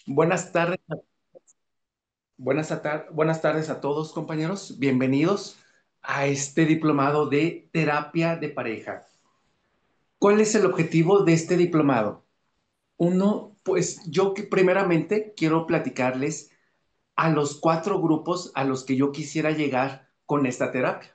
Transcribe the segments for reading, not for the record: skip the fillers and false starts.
Buenas tardes, buenas tardes a todos, compañeros. Bienvenidos a este diplomado de terapia de pareja. ¿Cuál es el objetivo de este diplomado? Uno, pues yo que primeramente quiero platicarles a los 4 grupos a los que yo quisiera llegar con esta terapia.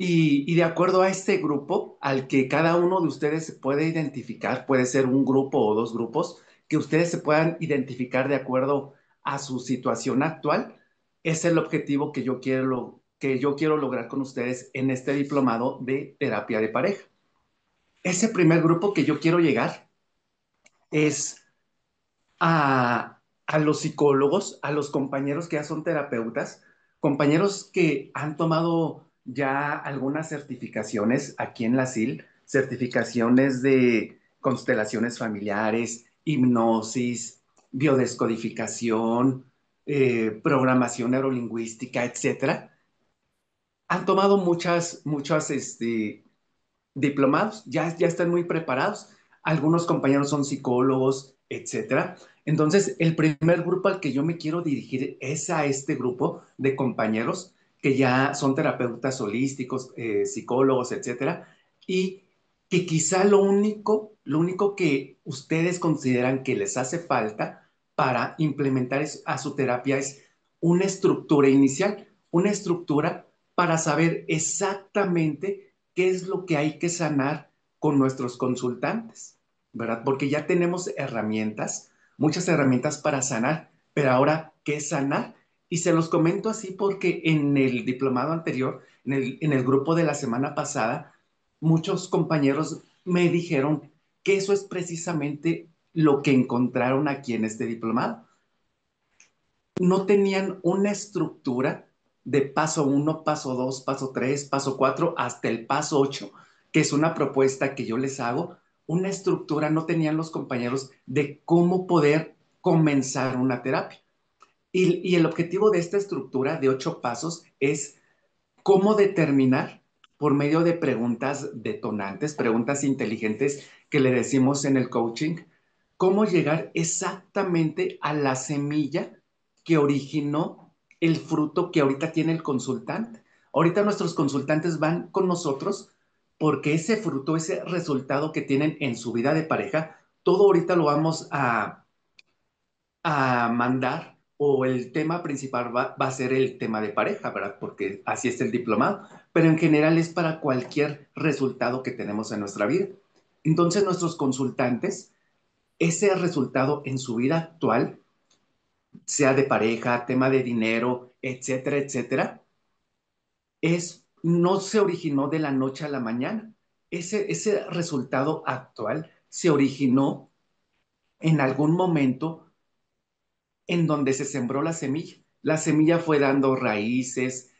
Y de acuerdo a este grupo, al que cada uno de ustedes se puede identificar, puede ser un grupo o 2 grupos, que ustedes se puedan identificar de acuerdo a su situación actual, es el objetivo que yo quiero lograr con ustedes en este diplomado de terapia de pareja. Ese primer grupo que yo quiero llegar es a los psicólogos, a los compañeros que ya son terapeutas, compañeros que han tomado ya algunas certificaciones aquí en la SIL, certificaciones de constelaciones familiares, hipnosis, biodescodificación, programación neurolingüística, etcétera. Han tomado muchas diplomados, ya están muy preparados. Algunos compañeros son psicólogos, etcétera. Entonces, el primer grupo al que yo me quiero dirigir es a este grupo de compañeros que ya son terapeutas holísticos, psicólogos, etcétera, y que quizá lo único que ustedes consideran que les hace falta para implementar a su terapia es una estructura inicial, una estructura para saber exactamente qué es lo que hay que sanar con nuestros consultantes, ¿verdad? Porque ya tenemos herramientas, muchas herramientas para sanar, pero ahora, ¿qué sanar? Y se los comento así porque en el diplomado anterior, en el grupo de la semana pasada, muchos compañeros me dijeron que eso es precisamente lo que encontraron aquí en este diplomado. No tenían una estructura de paso 1, paso 2, paso 3, paso 4, hasta el paso 8, que es una propuesta que yo les hago. Una estructura no tenían los compañeros de cómo poder comenzar una terapia. Y el objetivo de esta estructura de 8 pasos es cómo determinar por medio de preguntas detonantes, preguntas inteligentes que le decimos en el coaching, cómo llegar exactamente a la semilla que originó el fruto que ahorita tiene el consultante. Ahorita nuestros consultantes van con nosotros porque ese fruto, ese resultado que tienen en su vida de pareja, todo ahorita lo vamos a mandar o el tema principal va a ser el tema de pareja, ¿verdad? Porque así es el diplomado, pero en general es para cualquier resultado que tenemos en nuestra vida. Entonces nuestros consultantes, ese resultado en su vida actual, sea de pareja, tema de dinero, etcétera, etcétera, no se originó de la noche a la mañana. Ese resultado actual se originó en algún momento en donde se sembró la semilla. La semilla fue dando raíces,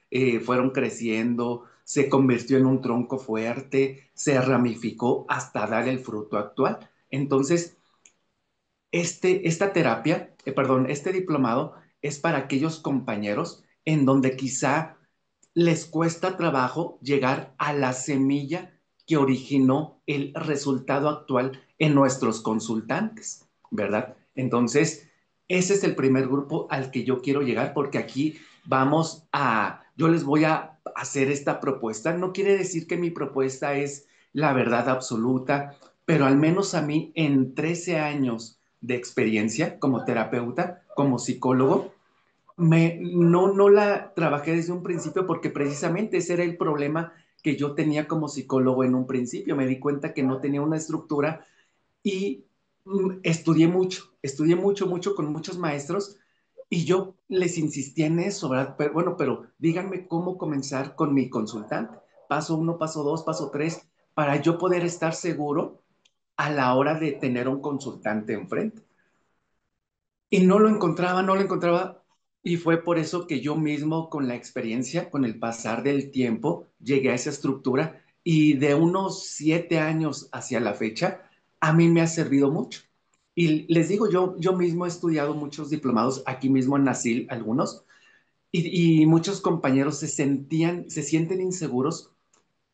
fueron creciendo, se convirtió en un tronco fuerte, se ramificó hasta dar el fruto actual. Entonces, esta terapia, perdón, este diplomado es para aquellos compañeros en donde quizá les cuesta trabajo llegar a la semilla que originó el resultado actual en nuestros consultantes, ¿verdad? Entonces, ese es el primer grupo al que yo quiero llegar porque aquí yo les voy a hacer esta propuesta. No quiere decir que mi propuesta es la verdad absoluta, pero al menos a mí en 13 años de experiencia como terapeuta, como psicólogo, no la trabajé desde un principio porque precisamente ese era el problema que yo tenía como psicólogo en un principio. Me di cuenta que no tenía una estructura y estudié mucho, mucho con muchos maestros y yo les insistía en eso, ¿verdad? Pero, bueno, pero díganme cómo comenzar con mi consultante. Paso 1, paso 2, paso 3, para yo poder estar seguro a la hora de tener un consultante enfrente. Y no lo encontraba, y fue por eso que yo mismo, con la experiencia, con el pasar del tiempo, llegué a esa estructura y de unos 7 años hacia la fecha, a mí me ha servido mucho. Y les digo, yo mismo he estudiado muchos diplomados aquí mismo en Nasil, algunos, y muchos compañeros se sienten inseguros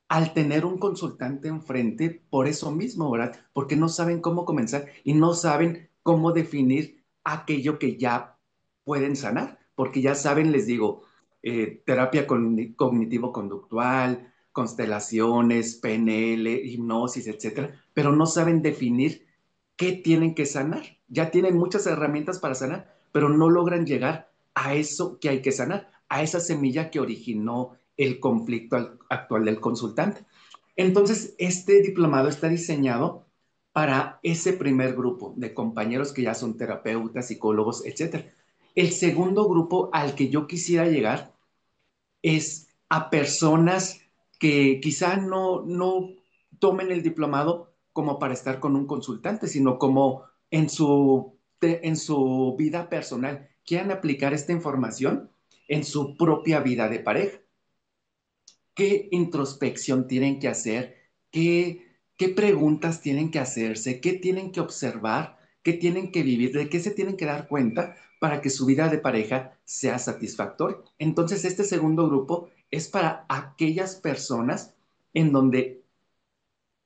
al tener un consultante enfrente, por eso mismo, ¿verdad? Porque no saben cómo comenzar y no saben cómo definir aquello que ya pueden sanar, porque ya saben, les digo, terapia cognitivo-conductual, constelaciones, PNL, hipnosis, etcétera, pero no saben definir qué tienen que sanar. Ya tienen muchas herramientas para sanar, pero no logran llegar a eso que hay que sanar, a esa semilla que originó el conflicto actual del consultante. Entonces, este diplomado está diseñado para ese primer grupo de compañeros que ya son terapeutas, psicólogos, etcétera. El segundo grupo al que yo quisiera llegar es a personas que quizá no tomen el diplomado como para estar con un consultante, sino como en su vida personal, quieran aplicar esta información en su propia vida de pareja. ¿Qué introspección tienen que hacer? ¿Qué preguntas tienen que hacerse? ¿Qué tienen que observar? ¿Qué tienen que vivir? ¿De qué se tienen que dar cuenta para que su vida de pareja sea satisfactoria? Entonces, este segundo grupo es para aquellas personas en donde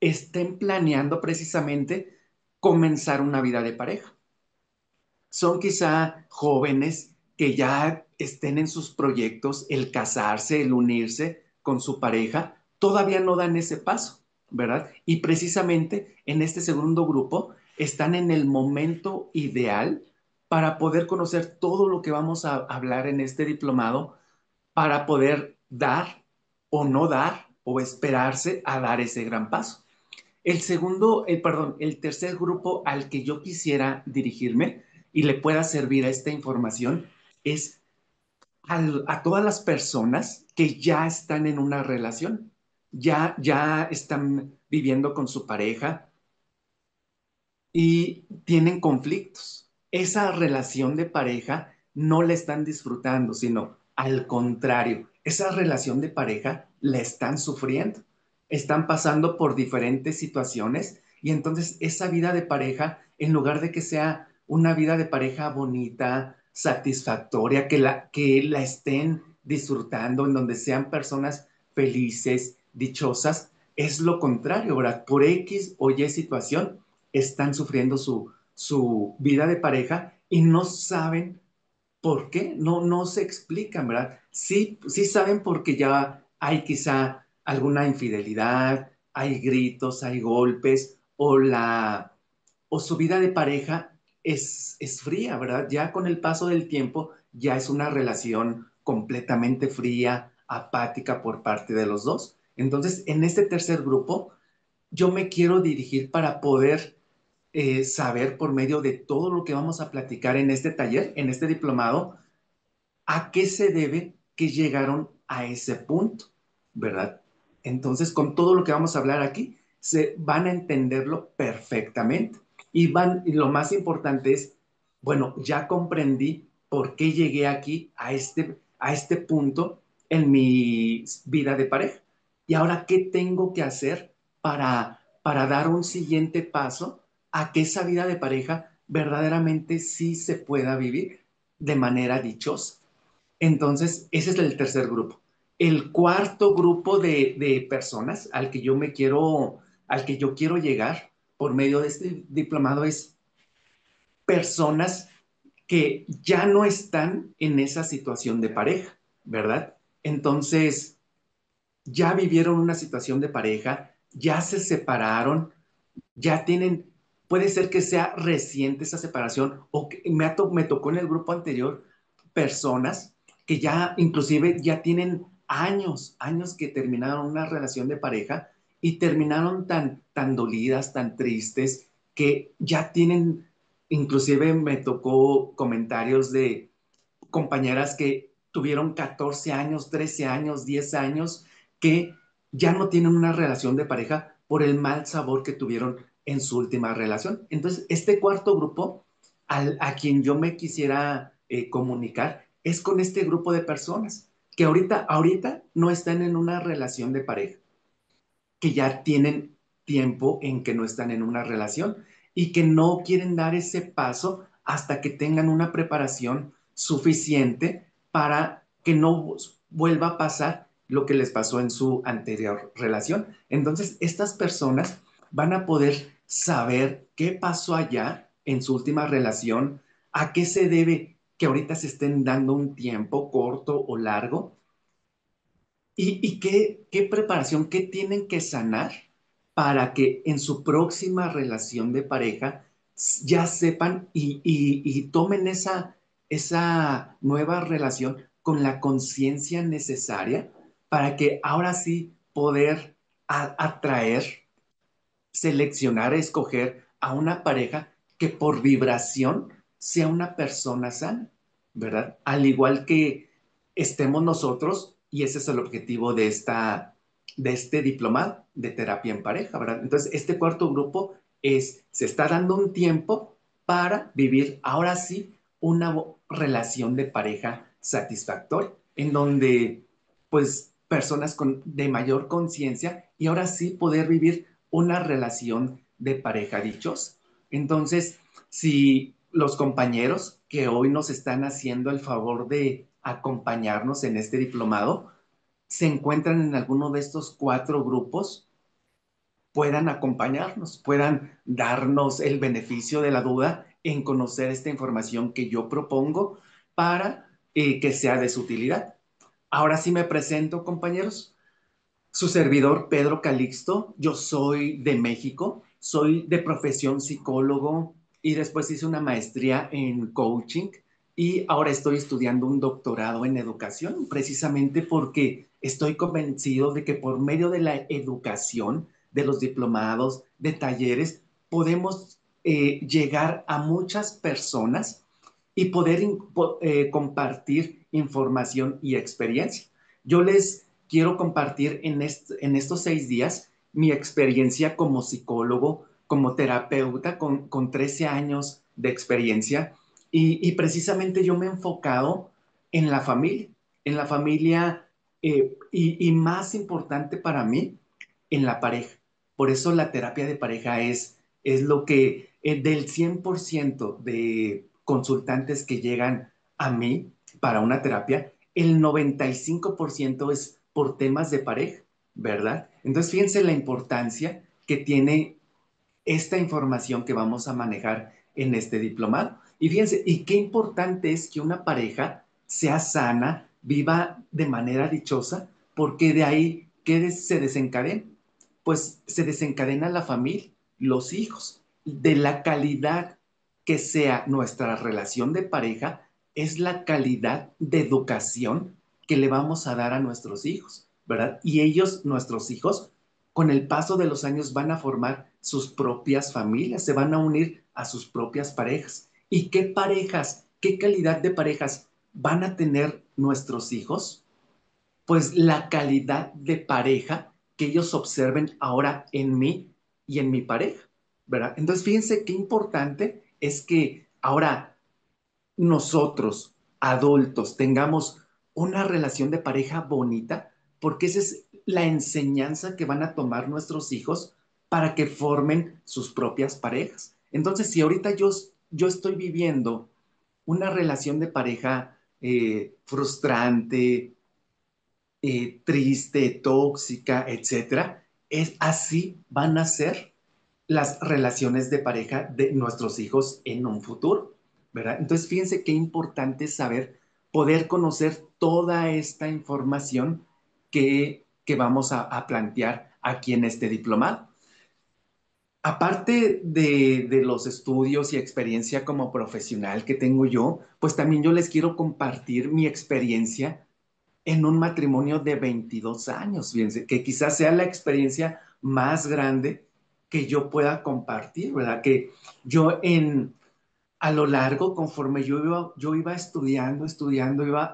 estén planeando precisamente comenzar una vida de pareja. Son quizá jóvenes que ya estén en sus proyectos, el casarse, el unirse con su pareja, todavía no dan ese paso, ¿verdad? Y precisamente en este segundo grupo están en el momento ideal para poder conocer todo lo que vamos a hablar en este diplomado, para poder dar o no dar o esperarse a dar ese gran paso. El tercer grupo al que yo quisiera dirigirme y le pueda servir a esta información es a todas las personas que ya están en una relación, ya están viviendo con su pareja y tienen conflictos. Esa relación de pareja no la están disfrutando, sino al contrario, esa relación de pareja la están sufriendo. Están pasando por diferentes situaciones y entonces esa vida de pareja, en lugar de que sea una vida de pareja bonita, satisfactoria, que la estén disfrutando, en donde sean personas felices, dichosas, es lo contrario, ¿verdad? Por X o Y situación están sufriendo su vida de pareja y no saben por qué, no se explican, ¿verdad? Sí, sí saben porque ya hay quizá alguna infidelidad, hay gritos, hay golpes, o su vida de pareja es fría, ¿verdad? Ya con el paso del tiempo ya es una relación completamente fría, apática por parte de los dos. Entonces, en este tercer grupo, yo me quiero dirigir para poder saber por medio de todo lo que vamos a platicar en este taller, en este diplomado, a qué se debe que llegaron a ese punto, ¿verdad? Entonces, con todo lo que vamos a hablar aquí, se van a entenderlo perfectamente. Y lo más importante es, bueno, ya comprendí por qué llegué aquí a este punto en mi vida de pareja. Y ahora, ¿qué tengo que hacer para dar un siguiente paso a que esa vida de pareja verdaderamente sí se pueda vivir de manera dichosa? Entonces, ese es el tercer grupo. El cuarto grupo de personas al que yo quiero llegar por medio de este diplomado es personas que ya no están en esa situación de pareja, ¿verdad? Entonces, ya vivieron una situación de pareja, ya se separaron, ya tienen, puede ser que sea reciente esa separación o que me tocó en el grupo anterior personas que ya inclusive ya tienen años que terminaron una relación de pareja y terminaron tan dolidas, tan tristes, que ya tienen, inclusive me tocó comentarios de compañeras que tuvieron 14 años, 13 años, 10 años, que ya no tienen una relación de pareja por el mal sabor que tuvieron en su última relación. Entonces, este cuarto grupo a quien yo me quisiera comunicar es con este grupo de personas que ahorita no están en una relación de pareja, que ya tienen tiempo en que no están en una relación y que no quieren dar ese paso hasta que tengan una preparación suficiente para que no vuelva a pasar lo que les pasó en su anterior relación. Entonces, estas personas van a poder saber qué pasó allá en su última relación, a qué se debe que ahorita se estén dando un tiempo corto o largo y qué preparación, qué tienen que sanar para que en su próxima relación de pareja ya sepan y tomen esa nueva relación con la conciencia necesaria para que ahora sí poder atraer, seleccionar, escoger a una pareja que por vibración sea una persona sana, ¿verdad? Al igual que estemos nosotros, y ese es el objetivo de este diplomado de terapia en pareja, ¿verdad? Entonces, este cuarto grupo se está dando un tiempo para vivir ahora sí una relación de pareja satisfactoria, en donde pues personas de mayor conciencia y ahora sí poder vivir una relación de pareja dichosa. Entonces, si los compañeros que hoy nos están haciendo el favor de acompañarnos en este diplomado se encuentran en alguno de estos cuatro grupos, puedan acompañarnos, puedan darnos el beneficio de la duda en conocer esta información que yo propongo para que sea de su utilidad. Ahora sí me presento, compañeros. Su servidor, Pedro Calixto, yo soy de México, soy de profesión psicólogo y después hice una maestría en coaching y ahora estoy estudiando un doctorado en educación, precisamente porque estoy convencido de que por medio de la educación, de los diplomados, de talleres, podemos llegar a muchas personas y poder compartir información y experiencia. Yo les quiero compartir en estos 6 días mi experiencia como psicólogo, como terapeuta con 13 años de experiencia y precisamente yo me he enfocado en la familia y más importante para mí, en la pareja. Por eso la terapia de pareja es lo que del 100% de consultantes que llegan a mí para una terapia, el 95% es por temas de pareja, ¿verdad? Entonces, fíjense la importancia que tiene esta información que vamos a manejar en este diplomado. Y fíjense, y qué importante es que una pareja sea sana, viva de manera dichosa, porque de ahí, ¿qué se desencadena? Pues se desencadena la familia, los hijos. De la calidad que sea nuestra relación de pareja, es la calidad de educación que le vamos a dar a nuestros hijos, ¿verdad? Y ellos, nuestros hijos, con el paso de los años van a formar sus propias familias, se van a unir a sus propias parejas. ¿Y qué parejas, qué calidad de parejas van a tener nuestros hijos? Pues la calidad de pareja que ellos observen ahora en mí y en mi pareja, ¿verdad? Entonces, fíjense qué importante es que ahora nosotros, adultos, tengamos una relación de pareja bonita, porque esa es la enseñanza que van a tomar nuestros hijos para que formen sus propias parejas. Entonces, si ahorita yo estoy viviendo una relación de pareja frustrante, triste, tóxica, etcétera, es así van a ser las relaciones de pareja de nuestros hijos en un futuro, ¿verdad? Entonces, fíjense qué importante es saber, poder conocer toda esta información que vamos a plantear aquí en este diplomado. Aparte de los estudios y experiencia como profesional que tengo yo, pues también yo les quiero compartir mi experiencia en un matrimonio de 22 años, fíjense, que quizás sea la experiencia más grande que yo pueda compartir, ¿verdad? Que a lo largo, conforme yo iba estudiando,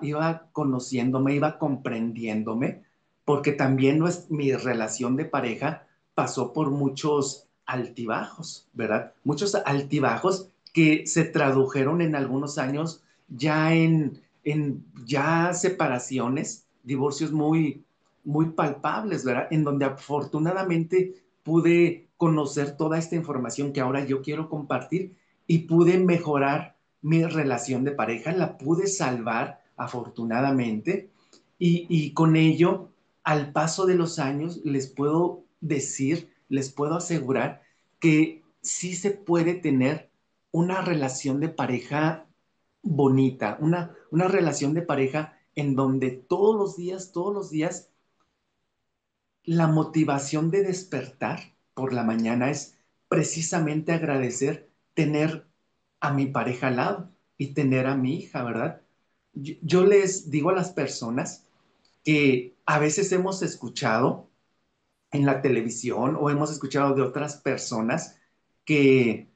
iba conociéndome, iba comprendiéndome, porque también mi relación de pareja pasó por muchos altibajos, ¿verdad? Muchos altibajos que se tradujeron en algunos años ya en ya separaciones, divorcios muy palpables, ¿verdad? En donde afortunadamente pude conocer toda esta información que ahora yo quiero compartir y pude mejorar mi relación de pareja, la pude salvar afortunadamente y con ello al paso de los años les puedo decir, les puedo asegurar que sí se puede tener una relación de pareja bonita, una relación de pareja en donde todos los días, la motivación de despertar por la mañana es precisamente agradecer tener a mi pareja al lado y tener a mi hija, ¿verdad? Yo les digo a las personas que a veces hemos escuchado en la televisión o hemos escuchado de otras personas que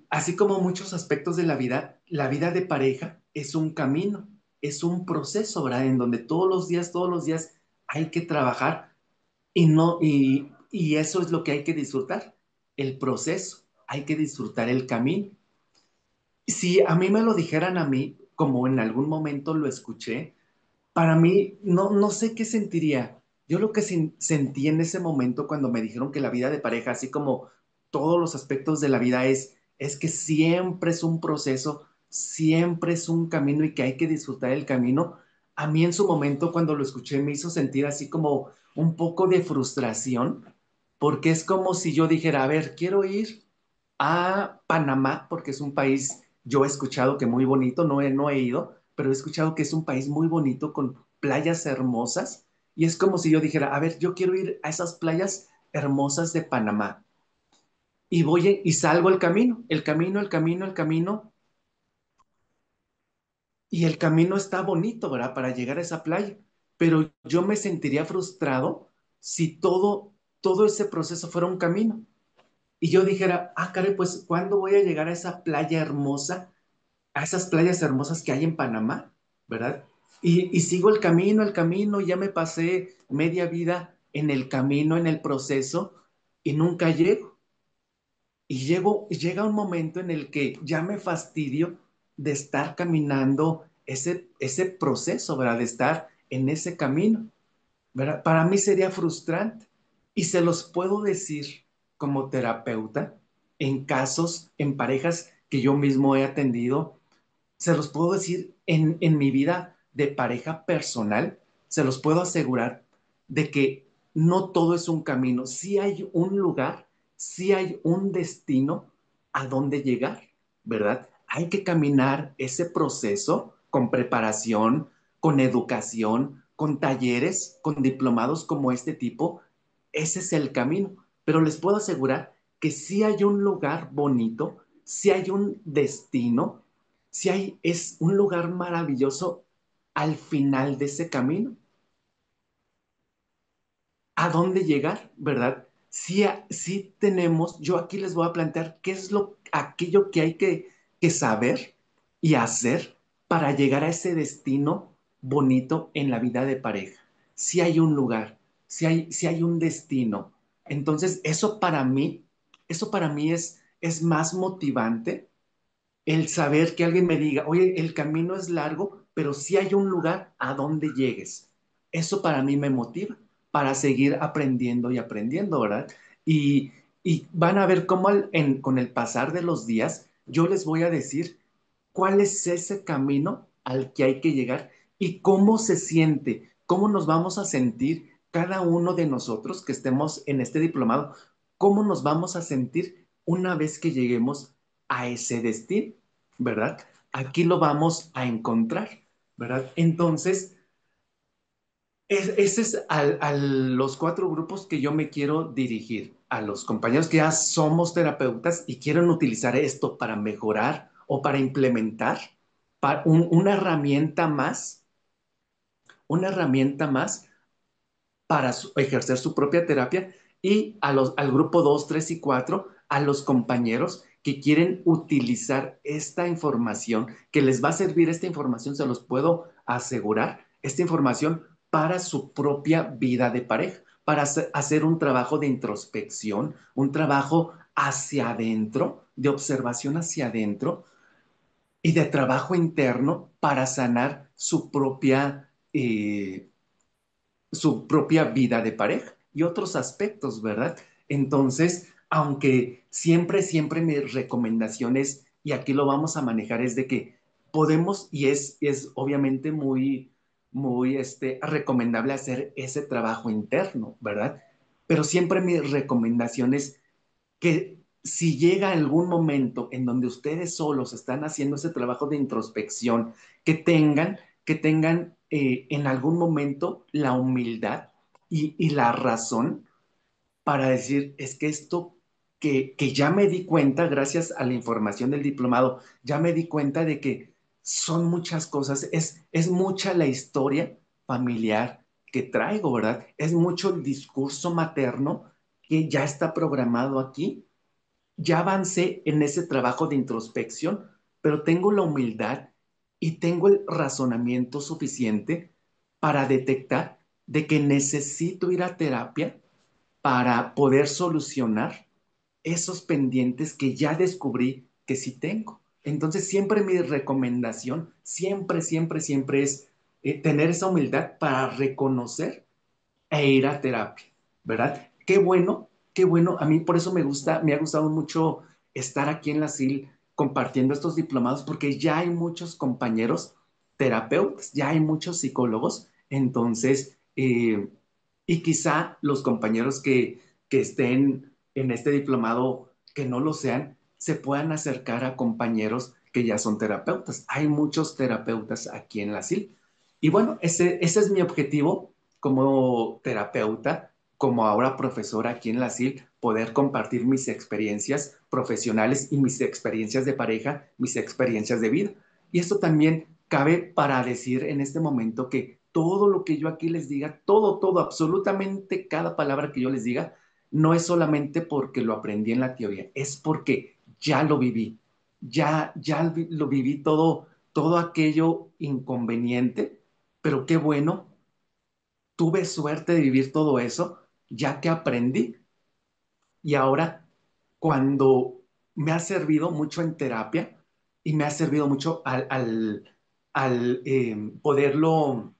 así como muchos aspectos de la vida de pareja es un camino, es un proceso, ¿verdad? En donde todos los días hay que trabajar y eso es lo que hay que disfrutar, el proceso, hay que disfrutar el camino. Si a mí me lo dijeran a mí, como en algún momento lo escuché, para mí no sé qué sentiría. Yo lo que sentí en ese momento cuando me dijeron que la vida de pareja, así como todos los aspectos de la vida, es que siempre es un proceso, siempre es un camino y que hay que disfrutar el camino. A mí en su momento cuando lo escuché me hizo sentir así como un poco de frustración, porque es como si yo dijera, a ver, quiero ir a Panamá, porque es un país, yo he escuchado que muy bonito, no he ido, pero he escuchado que es un país muy bonito con playas hermosas. Y es como si yo dijera, a ver, yo quiero ir a esas playas hermosas de Panamá. Y salgo el camino, el camino, y el camino está bonito, ¿verdad? Para llegar a esa playa. Pero yo me sentiría frustrado si todo ese proceso fuera un camino. Y yo dijera, ah, caray, pues, ¿cuándo voy a llegar a esa playa hermosa, a esas playas hermosas que hay en Panamá, ¿verdad? Y sigo el camino, ya me pasé media vida en el camino, en el proceso, y nunca llego. Y llega un momento en el que ya me fastidio de estar caminando ese proceso, ¿verdad? De estar en ese camino, ¿verdad? Para mí sería frustrante. Y se los puedo decir como terapeuta en casos, en parejas que yo mismo he atendido, se los puedo decir en mi vida de pareja personal, se los puedo asegurar de que no todo es un camino, sí hay un lugar, sí hay un destino a donde llegar, ¿verdad? Hay que caminar ese proceso con preparación, con educación, con talleres, con diplomados como este tipo. Ese es el camino, pero les puedo asegurar que sí hay un lugar bonito, sí hay un destino, si hay, es un lugar maravilloso al final de ese camino. ¿A dónde llegar? ¿Verdad? Si tenemos, yo aquí les voy a plantear qué es aquello que hay que saber y hacer para llegar a ese destino bonito en la vida de pareja. Si hay un lugar, si hay un destino. Entonces, eso para mí es más motivante el saber que alguien me diga, oye, el camino es largo, pero sí hay un lugar a donde llegues. Eso para mí me motiva para seguir aprendiendo y aprendiendo, ¿verdad? Y, y van a ver cómo con el pasar de los días yo les voy a decir cuál es ese camino al que hay que llegar y cómo se siente, cómo nos vamos a sentir cada uno de nosotros que estemos en este diplomado, cómo nos vamos a sentir una vez que lleguemos a ese destino, ¿verdad? Aquí lo vamos a encontrar, ¿verdad? Entonces, ese es a los cuatro grupos que yo me quiero dirigir, a los compañeros que ya somos terapeutas y quieren utilizar esto para mejorar o para implementar una una herramienta más para ejercer su propia terapia y al grupo 2 3 y 4 a los compañeros que quieren utilizar esta información, que les va a servir esta información, se los puedo asegurar, esta información para su propia vida de pareja, para hacer un trabajo de introspección, un trabajo hacia adentro, de observación hacia adentro y de trabajo interno para sanar su propia vida de pareja y otros aspectos, ¿verdad? Entonces, aunque siempre mi recomendación es, y aquí lo vamos a manejar, es de que podemos, y es obviamente muy, muy recomendable hacer ese trabajo interno, ¿verdad? Pero siempre mi recomendación es que si llega algún momento en donde ustedes solos están haciendo ese trabajo de introspección, que tengan en algún momento la humildad y la razón para decir, es que esto que ya me di cuenta, gracias a la información del diplomado, ya me di cuenta de que son muchas cosas, es mucha la historia familiar que traigo, ¿verdad? Es mucho el discurso materno que ya está programado aquí. Ya avancé en ese trabajo de introspección, pero tengo la humildad y tengo el razonamiento suficiente para detectar de que necesito ir a terapia para poder solucionar esos pendientes que ya descubrí que sí tengo. Entonces, siempre mi recomendación, siempre, siempre, siempre es tener esa humildad para reconocer e ir a terapia, ¿verdad? Qué bueno. A mí por eso me ha gustado mucho estar aquí en la SIL compartiendo estos diplomados, porque ya hay muchos compañeros terapeutas, ya hay muchos psicólogos, entonces, y quizá los compañeros que estén en este diplomado, que no lo sean, se puedan acercar a compañeros que ya son terapeutas. Hay muchos terapeutas aquí en la SIL. Y bueno, ese es mi objetivo como terapeuta, como ahora profesora aquí en la SIL, poder compartir mis experiencias profesionales y mis experiencias de pareja, mis experiencias de vida. Y esto también cabe para decir en este momento que todo lo que yo aquí les diga, todo, todo, absolutamente cada palabra que yo les diga, no es solamente porque lo aprendí en la teoría, es porque ya lo viví, ya lo viví todo, todo aquello inconveniente, pero qué bueno, tuve suerte de vivir todo eso, ya que aprendí. Y ahora, cuando me ha servido mucho en terapia y me ha servido mucho al poderlo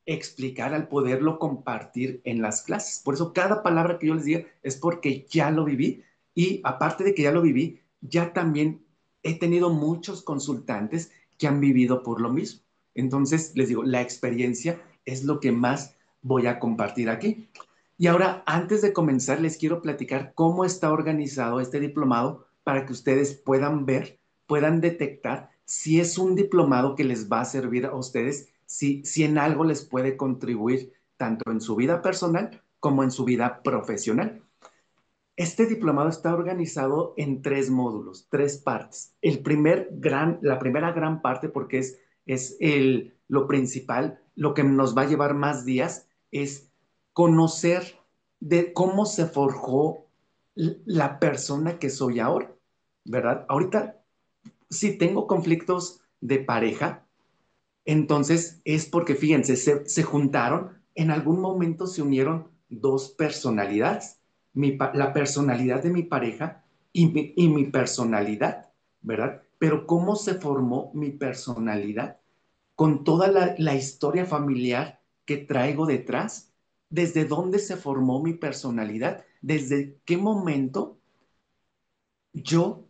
explicar, al poderlo compartir en las clases. Por eso cada palabra que yo les diga es porque ya lo viví y aparte de que ya lo viví, ya también he tenido muchos consultantes que han vivido por lo mismo. Entonces, les digo, la experiencia es lo que más voy a compartir aquí. Y ahora, antes de comenzar, les quiero platicar cómo está organizado este diplomado para que ustedes puedan ver, puedan detectar si es un diplomado que les va a servir a ustedes, si en algo les puede contribuir tanto en su vida personal como en su vida profesional. Este diplomado está organizado en tres módulos, tres partes. La primera gran parte, porque es lo principal, lo que nos va a llevar más días, es conocer de cómo se forjó la persona que soy ahora, ¿verdad? Ahorita, si tengo conflictos de pareja, entonces es porque, fíjense, se juntaron, en algún momento se unieron dos personalidades, la personalidad de mi pareja y mi personalidad, ¿verdad? Pero ¿cómo se formó mi personalidad? Con toda la historia familiar que traigo detrás, ¿desde dónde se formó mi personalidad? ¿Desde qué momento yo,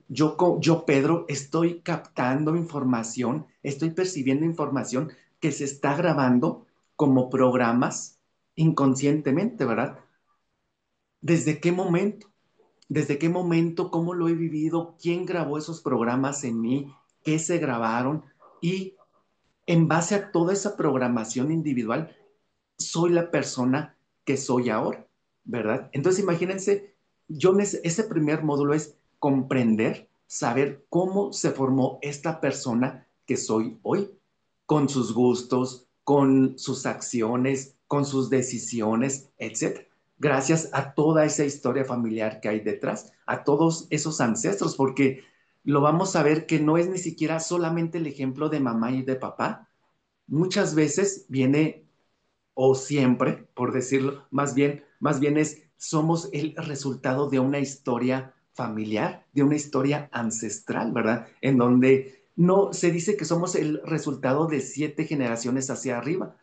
Pedro, estoy captando información, estoy percibiendo información que se está grabando como programas inconscientemente, ¿verdad? ¿Desde qué momento? ¿Desde qué momento? ¿Cómo lo he vivido? ¿Quién grabó esos programas en mí? ¿Qué se grabaron? Y en base a toda esa programación individual, soy la persona que soy ahora, ¿verdad? Entonces imagínense, ese primer módulo es comprender, saber cómo se formó esta persona que soy hoy, con sus gustos, con sus acciones, con sus decisiones, etcétera. Gracias a toda esa historia familiar que hay detrás, a todos esos ancestros, porque lo vamos a ver que no es ni siquiera solamente el ejemplo de mamá y de papá. Muchas veces viene o siempre, por decirlo, más bien somos el resultado de una historia familiar, de una historia ancestral, ¿verdad? En donde no se dice que somos el resultado de 7 generaciones hacia arriba,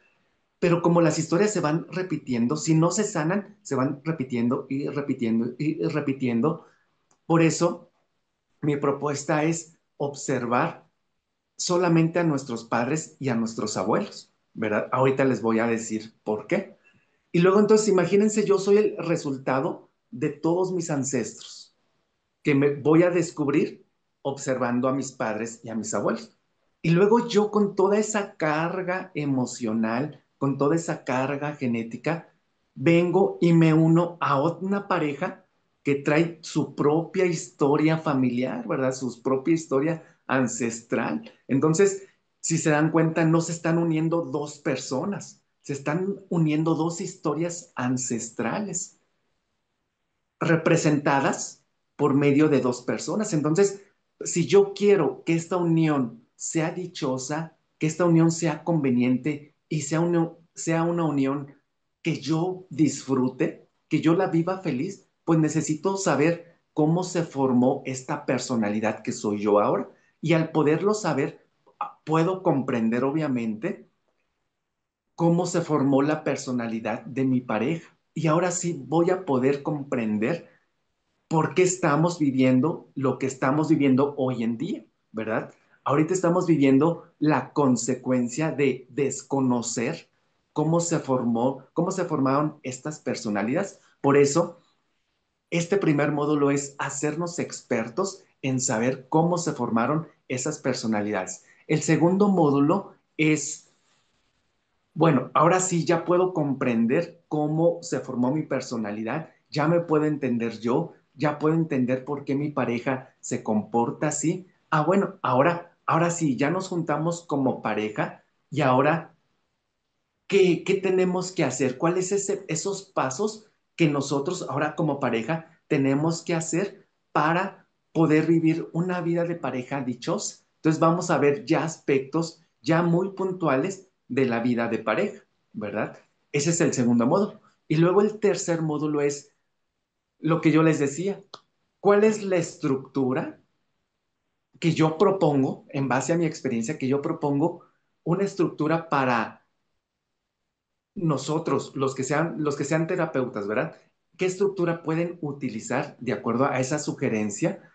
pero como las historias se van repitiendo, si no se sanan, se van repitiendo y repitiendo y repitiendo. Por eso, mi propuesta es observar solamente a nuestros padres y a nuestros abuelos, ¿verdad? Ahorita les voy a decir por qué. Y luego entonces imagínense, yo soy el resultado de todos mis ancestros que me voy a descubrir observando a mis padres y a mis abuelos. Y luego yo con toda esa carga emocional, con toda esa carga genética, vengo y me uno a una pareja que trae su propia historia familiar, ¿verdad? Su propia historia ancestral. Entonces, si se dan cuenta, no se están uniendo dos personas, se están uniendo dos historias ancestrales representadas por medio de dos personas. Entonces, si yo quiero que esta unión sea dichosa, que esta unión sea conveniente y sea una unión que yo disfrute, que yo la viva feliz, pues necesito saber cómo se formó esta personalidad que soy yo ahora. Y al poderlo saber, puedo comprender obviamente cómo se formó la personalidad de mi pareja. Y ahora sí voy a poder comprender por qué estamos viviendo lo que estamos viviendo hoy en día, ¿verdad? Ahorita estamos viviendo la consecuencia de desconocer cómo se formaron estas personalidades. Por eso, este primer módulo es hacernos expertos en saber cómo se formaron esas personalidades. El segundo módulo es, bueno, ahora sí ya puedo comprender cómo se formó mi personalidad, ya me puedo entender yo, ya puedo entender por qué mi pareja se comporta así. Ah, bueno, ahora sí, ya nos juntamos como pareja y ahora, ¿qué tenemos que hacer? ¿Cuáles esos pasos que nosotros ahora como pareja tenemos que hacer para poder vivir una vida de pareja dichosa? Entonces vamos a ver ya aspectos ya muy puntuales de la vida de pareja, ¿verdad? Ese es el segundo módulo. Y luego el tercer módulo es lo que yo les decía. ¿Cuál es la estructura que yo propongo, en base a mi experiencia, que yo propongo una estructura para nosotros, los que sean terapeutas, ¿verdad? ¿Qué estructura pueden utilizar de acuerdo a esa sugerencia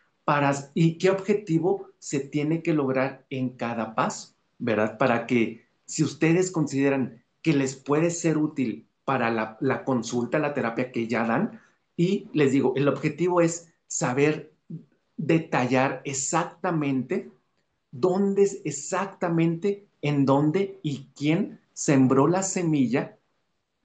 y qué objetivo se tiene que lograr en cada paso, ¿verdad? Para que si ustedes consideran que les puede ser útil para la consulta, la terapia que ya dan, y les digo, el objetivo es saber detallar exactamente dónde es exactamente, en dónde y quién sembró la semilla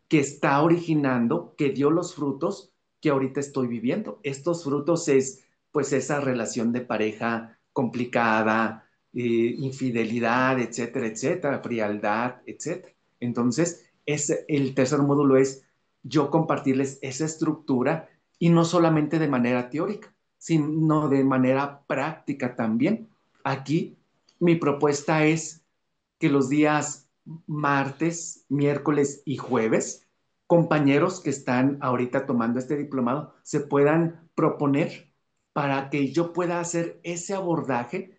que está originando, que dio los frutos que ahorita estoy viviendo. Estos frutos es pues esa relación de pareja complicada, infidelidad, etcétera, etcétera, frialdad, etcétera. Entonces, el tercer módulo es yo compartirles esa estructura y no solamente de manera teórica, sino de manera práctica también. Aquí mi propuesta es que los días martes, miércoles y jueves, compañeros que están ahorita tomando este diplomado se puedan proponer para que yo pueda hacer ese abordaje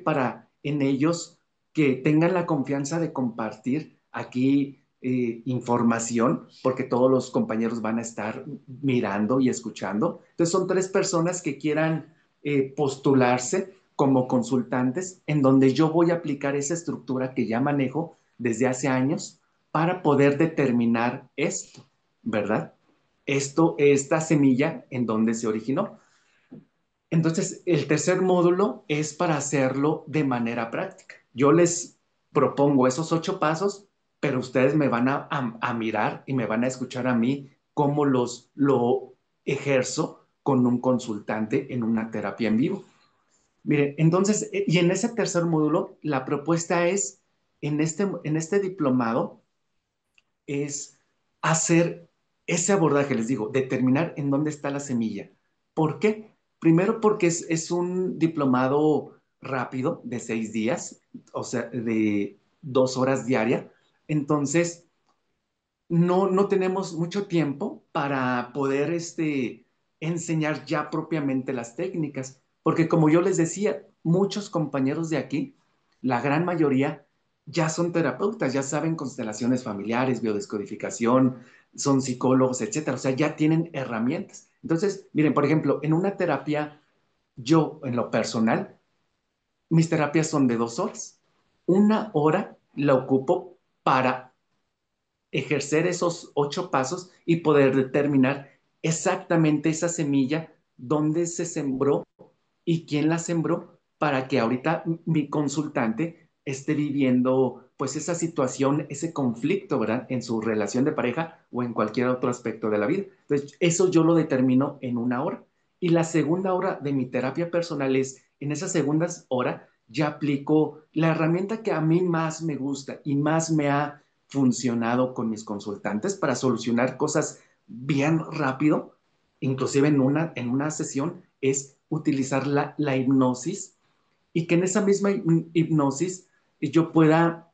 para en ellos que tengan la confianza de compartir aquí información, porque todos los compañeros van a estar mirando y escuchando. Entonces son tres personas que quieran postularse como consultantes, en donde yo voy a aplicar esa estructura que ya manejo desde hace años para poder determinar esto, ¿verdad? Esta semilla en donde se originó. Entonces, el tercer módulo es para hacerlo de manera práctica. Yo les propongo esos 8 pasos, pero ustedes me van a mirar y me van a escuchar a mí cómo lo ejerzo con un consultante en una terapia en vivo. Mire, entonces, y en ese tercer módulo, la propuesta es, en este diplomado, es hacer ese abordaje, les digo, determinar en dónde está la semilla. ¿Por qué? Primero porque es un diplomado rápido de 6 días, o sea, de 2 horas diarias. Entonces, no tenemos mucho tiempo para poder enseñar ya propiamente las técnicas, porque como yo les decía, muchos compañeros de aquí, la gran mayoría, ya son terapeutas, ya saben constelaciones familiares, biodescodificación, son psicólogos, etcétera, o sea, ya tienen herramientas. Entonces, miren, por ejemplo, en una terapia, yo en lo personal, mis terapias son de 2 horas. 1 hora la ocupo para ejercer esos 8 pasos y poder determinar exactamente esa semilla, dónde se sembró y quién la sembró, para que ahorita mi consultante esté viviendo pues esa situación, ese conflicto, ¿verdad? En su relación de pareja o en cualquier otro aspecto de la vida. Entonces, eso yo lo determino en una hora. Y la segunda hora de mi terapia personal es, en esa segunda hora, ya aplico la herramienta que a mí más me gusta y más me ha funcionado con mis consultantes para solucionar cosas bien rápido, inclusive en una sesión, es utilizar la hipnosis, y que en esa misma hipnosis yo pueda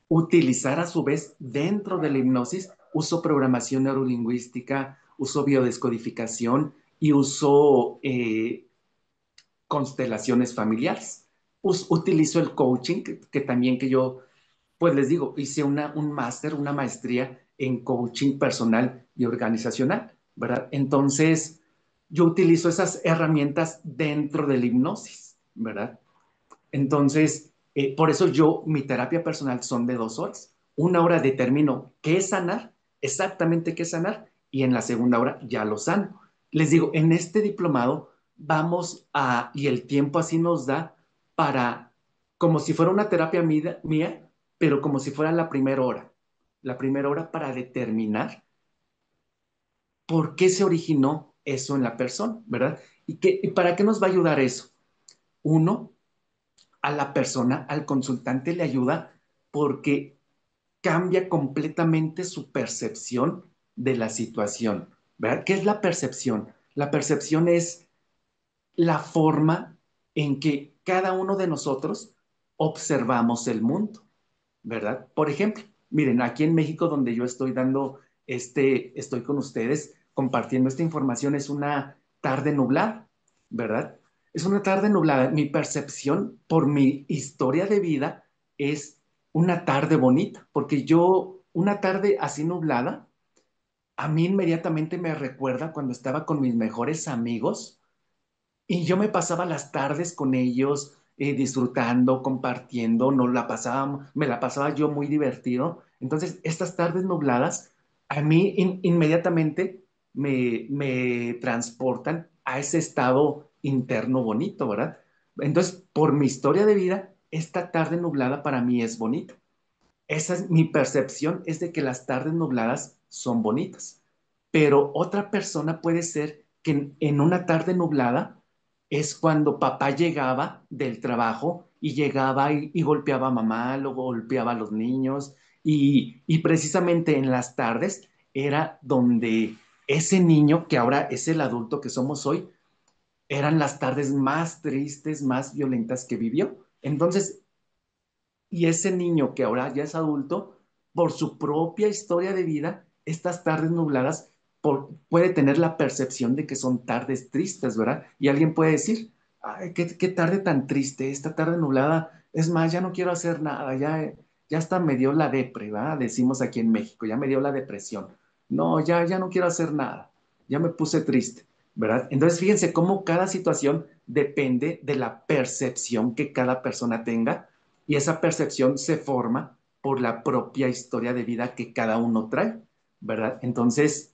utilizar a su vez dentro de la hipnosis, uso programación neurolingüística, uso biodescodificación y uso constelaciones familiares. Utilizo el coaching, que también que yo, pues les digo, hice un máster, una maestría en coaching personal y organizacional, ¿verdad? Entonces, yo utilizo esas herramientas dentro de la hipnosis, ¿verdad? Entonces, por eso mi terapia personal son de 2 horas. Una hora determino qué es sanar, exactamente qué es sanar, y en la segunda hora ya lo sano. Les digo, en este diplomado y el tiempo así nos da para, como si fuera una terapia mía, pero como si fuera la primera hora para determinar por qué se originó eso en la persona, ¿verdad? ¿Y para qué nos va a ayudar eso? Uno, a la persona, al consultante le ayuda porque cambia completamente su percepción de la situación, ¿verdad? ¿Qué es la percepción? La percepción es la forma en que cada uno de nosotros observamos el mundo, ¿verdad? Por ejemplo, miren, aquí en México, donde yo estoy estoy con ustedes compartiendo esta información, es una tarde nublada, ¿verdad? Es una tarde nublada. Mi percepción por mi historia de vida es una tarde bonita, porque una tarde así nublada, a mí inmediatamente me recuerda cuando estaba con mis mejores amigos y yo me pasaba las tardes con ellos, disfrutando, compartiendo, me la pasaba yo muy divertido. Entonces, estas tardes nubladas, a mí inmediatamente me transportan a ese estado interno bonito, ¿verdad? Entonces, por mi historia de vida, esta tarde nublada para mí es bonita. Esa es mi percepción, es de que las tardes nubladas son bonitas. Pero otra persona puede ser que en una tarde nublada es cuando papá llegaba del trabajo y llegaba y golpeaba a mamá, luego golpeaba a los niños, y precisamente en las tardes era donde ese niño, que ahora es el adulto que somos hoy, eran las tardes más tristes, más violentas que vivió. Entonces, y ese niño que ahora ya es adulto, por su propia historia de vida, estas tardes nubladas puede tener la percepción de que son tardes tristes, ¿verdad? Y alguien puede decir, ay, qué tarde tan triste, esta tarde nublada, es más, ya no quiero hacer nada, ya hasta me dio la depre, ¿verdad? Decimos aquí en México, ya me dio la depresión. No, ya no quiero hacer nada, ya me puse triste, ¿verdad? Entonces, fíjense cómo cada situación depende de la percepción que cada persona tenga, y esa percepción se forma por la propia historia de vida que cada uno trae, ¿verdad? Entonces,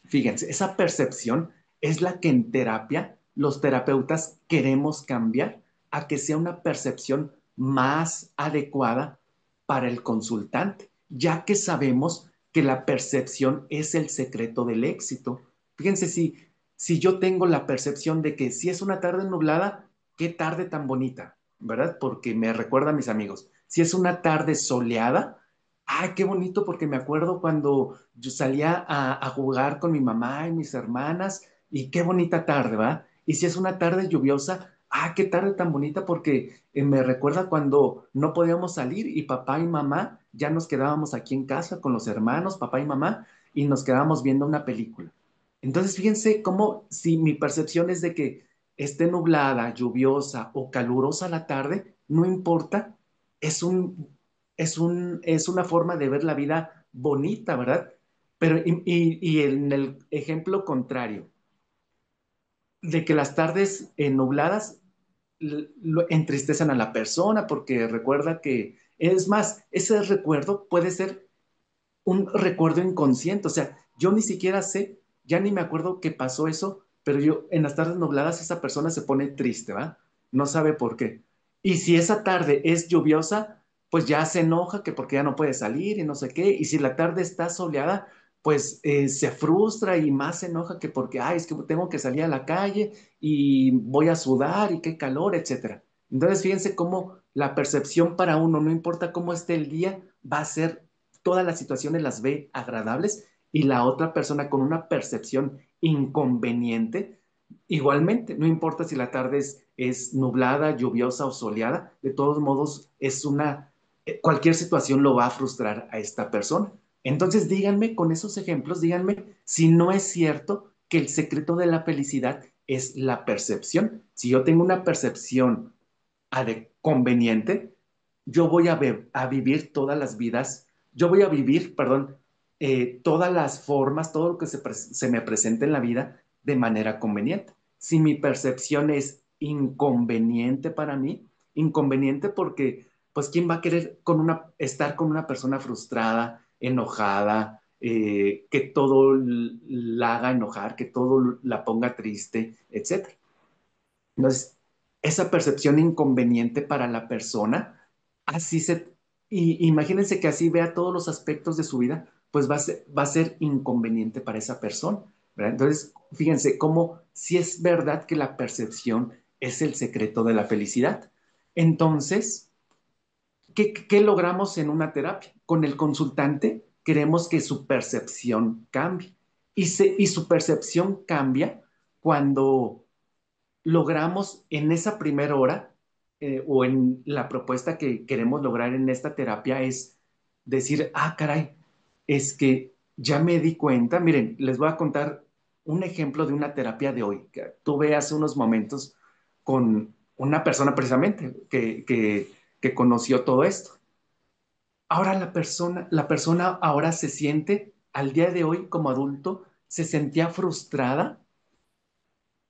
fíjense, esa percepción es la que en terapia los terapeutas queremos cambiar a que sea una percepción más adecuada para el consultante, ya que sabemos que la percepción es el secreto del éxito. Fíjense, si yo tengo la percepción de que si es una tarde nublada, qué tarde tan bonita, ¿verdad? Porque me recuerda a mis amigos. Si es una tarde soleada, ay, qué bonito, porque me acuerdo cuando yo salía a jugar con mi mamá y mis hermanas, y qué bonita tarde, ¿va? Y si es una tarde lluviosa, ah, qué tarde tan bonita, porque me recuerda cuando no podíamos salir y papá y mamá ya nos quedábamos aquí en casa con los hermanos, papá y mamá, y nos quedábamos viendo una película. Entonces, fíjense cómo si mi percepción es de que esté nublada, lluviosa o calurosa la tarde, no importa, es es una forma de ver la vida bonita, ¿verdad? Pero, y en el ejemplo contrario, de que las tardes nubladas entristecen a la persona, porque recuerda que Es más, ese recuerdo puede ser un recuerdo inconsciente, o sea, yo ni siquiera sé, ya ni me acuerdo que pasó eso, pero yo en las tardes nubladas esa persona se pone triste, ¿va? No sabe por qué. Y si esa tarde es lluviosa, pues ya se enoja que porque ya no puede salir y no sé qué, y si la tarde está soleada, pues se frustra y más se enoja que porque, ay, es que tengo que salir a la calle y voy a sudar y qué calor, etcétera. Entonces, fíjense cómo la percepción para uno, no importa cómo esté el día, va a ser todas las situaciones las ve agradables y la otra persona con una percepción inconveniente, igualmente, no importa si la tarde es nublada, lluviosa o soleada, de todos modos es cualquier situación lo va a frustrar a esta persona. Entonces díganme con esos ejemplos, díganme si no es cierto que el secreto de la felicidad es la percepción. Si yo tengo una percepción conveniente, yo voy a vivir todas las vidas, yo voy a vivir, perdón, todas las formas, todo lo que se me presenta en la vida de manera conveniente. Si mi percepción es inconveniente para mí, inconveniente porque, pues, ¿quién va a querer estar con una persona frustrada, enojada, que todo la haga enojar, que todo la ponga triste, etcétera? Entonces, esa percepción inconveniente para la persona, así y imagínense que así vea todos los aspectos de su vida, pues va a ser inconveniente para esa persona, ¿verdad? Entonces, fíjense cómo si es verdad que la percepción es el secreto de la felicidad. Entonces, ¿qué logramos en una terapia? Con el consultante queremos que su percepción cambie. Y su percepción cambia cuando logramos en esa primera hora o en la propuesta que queremos lograr en esta terapia es decir, ah, caray, es que ya me di cuenta, miren, les voy a contar un ejemplo de una terapia de hoy que tuve hace unos momentos con una persona precisamente que conoció todo esto. Ahora la persona ahora se siente, al día de hoy como adulto, se sentía frustrada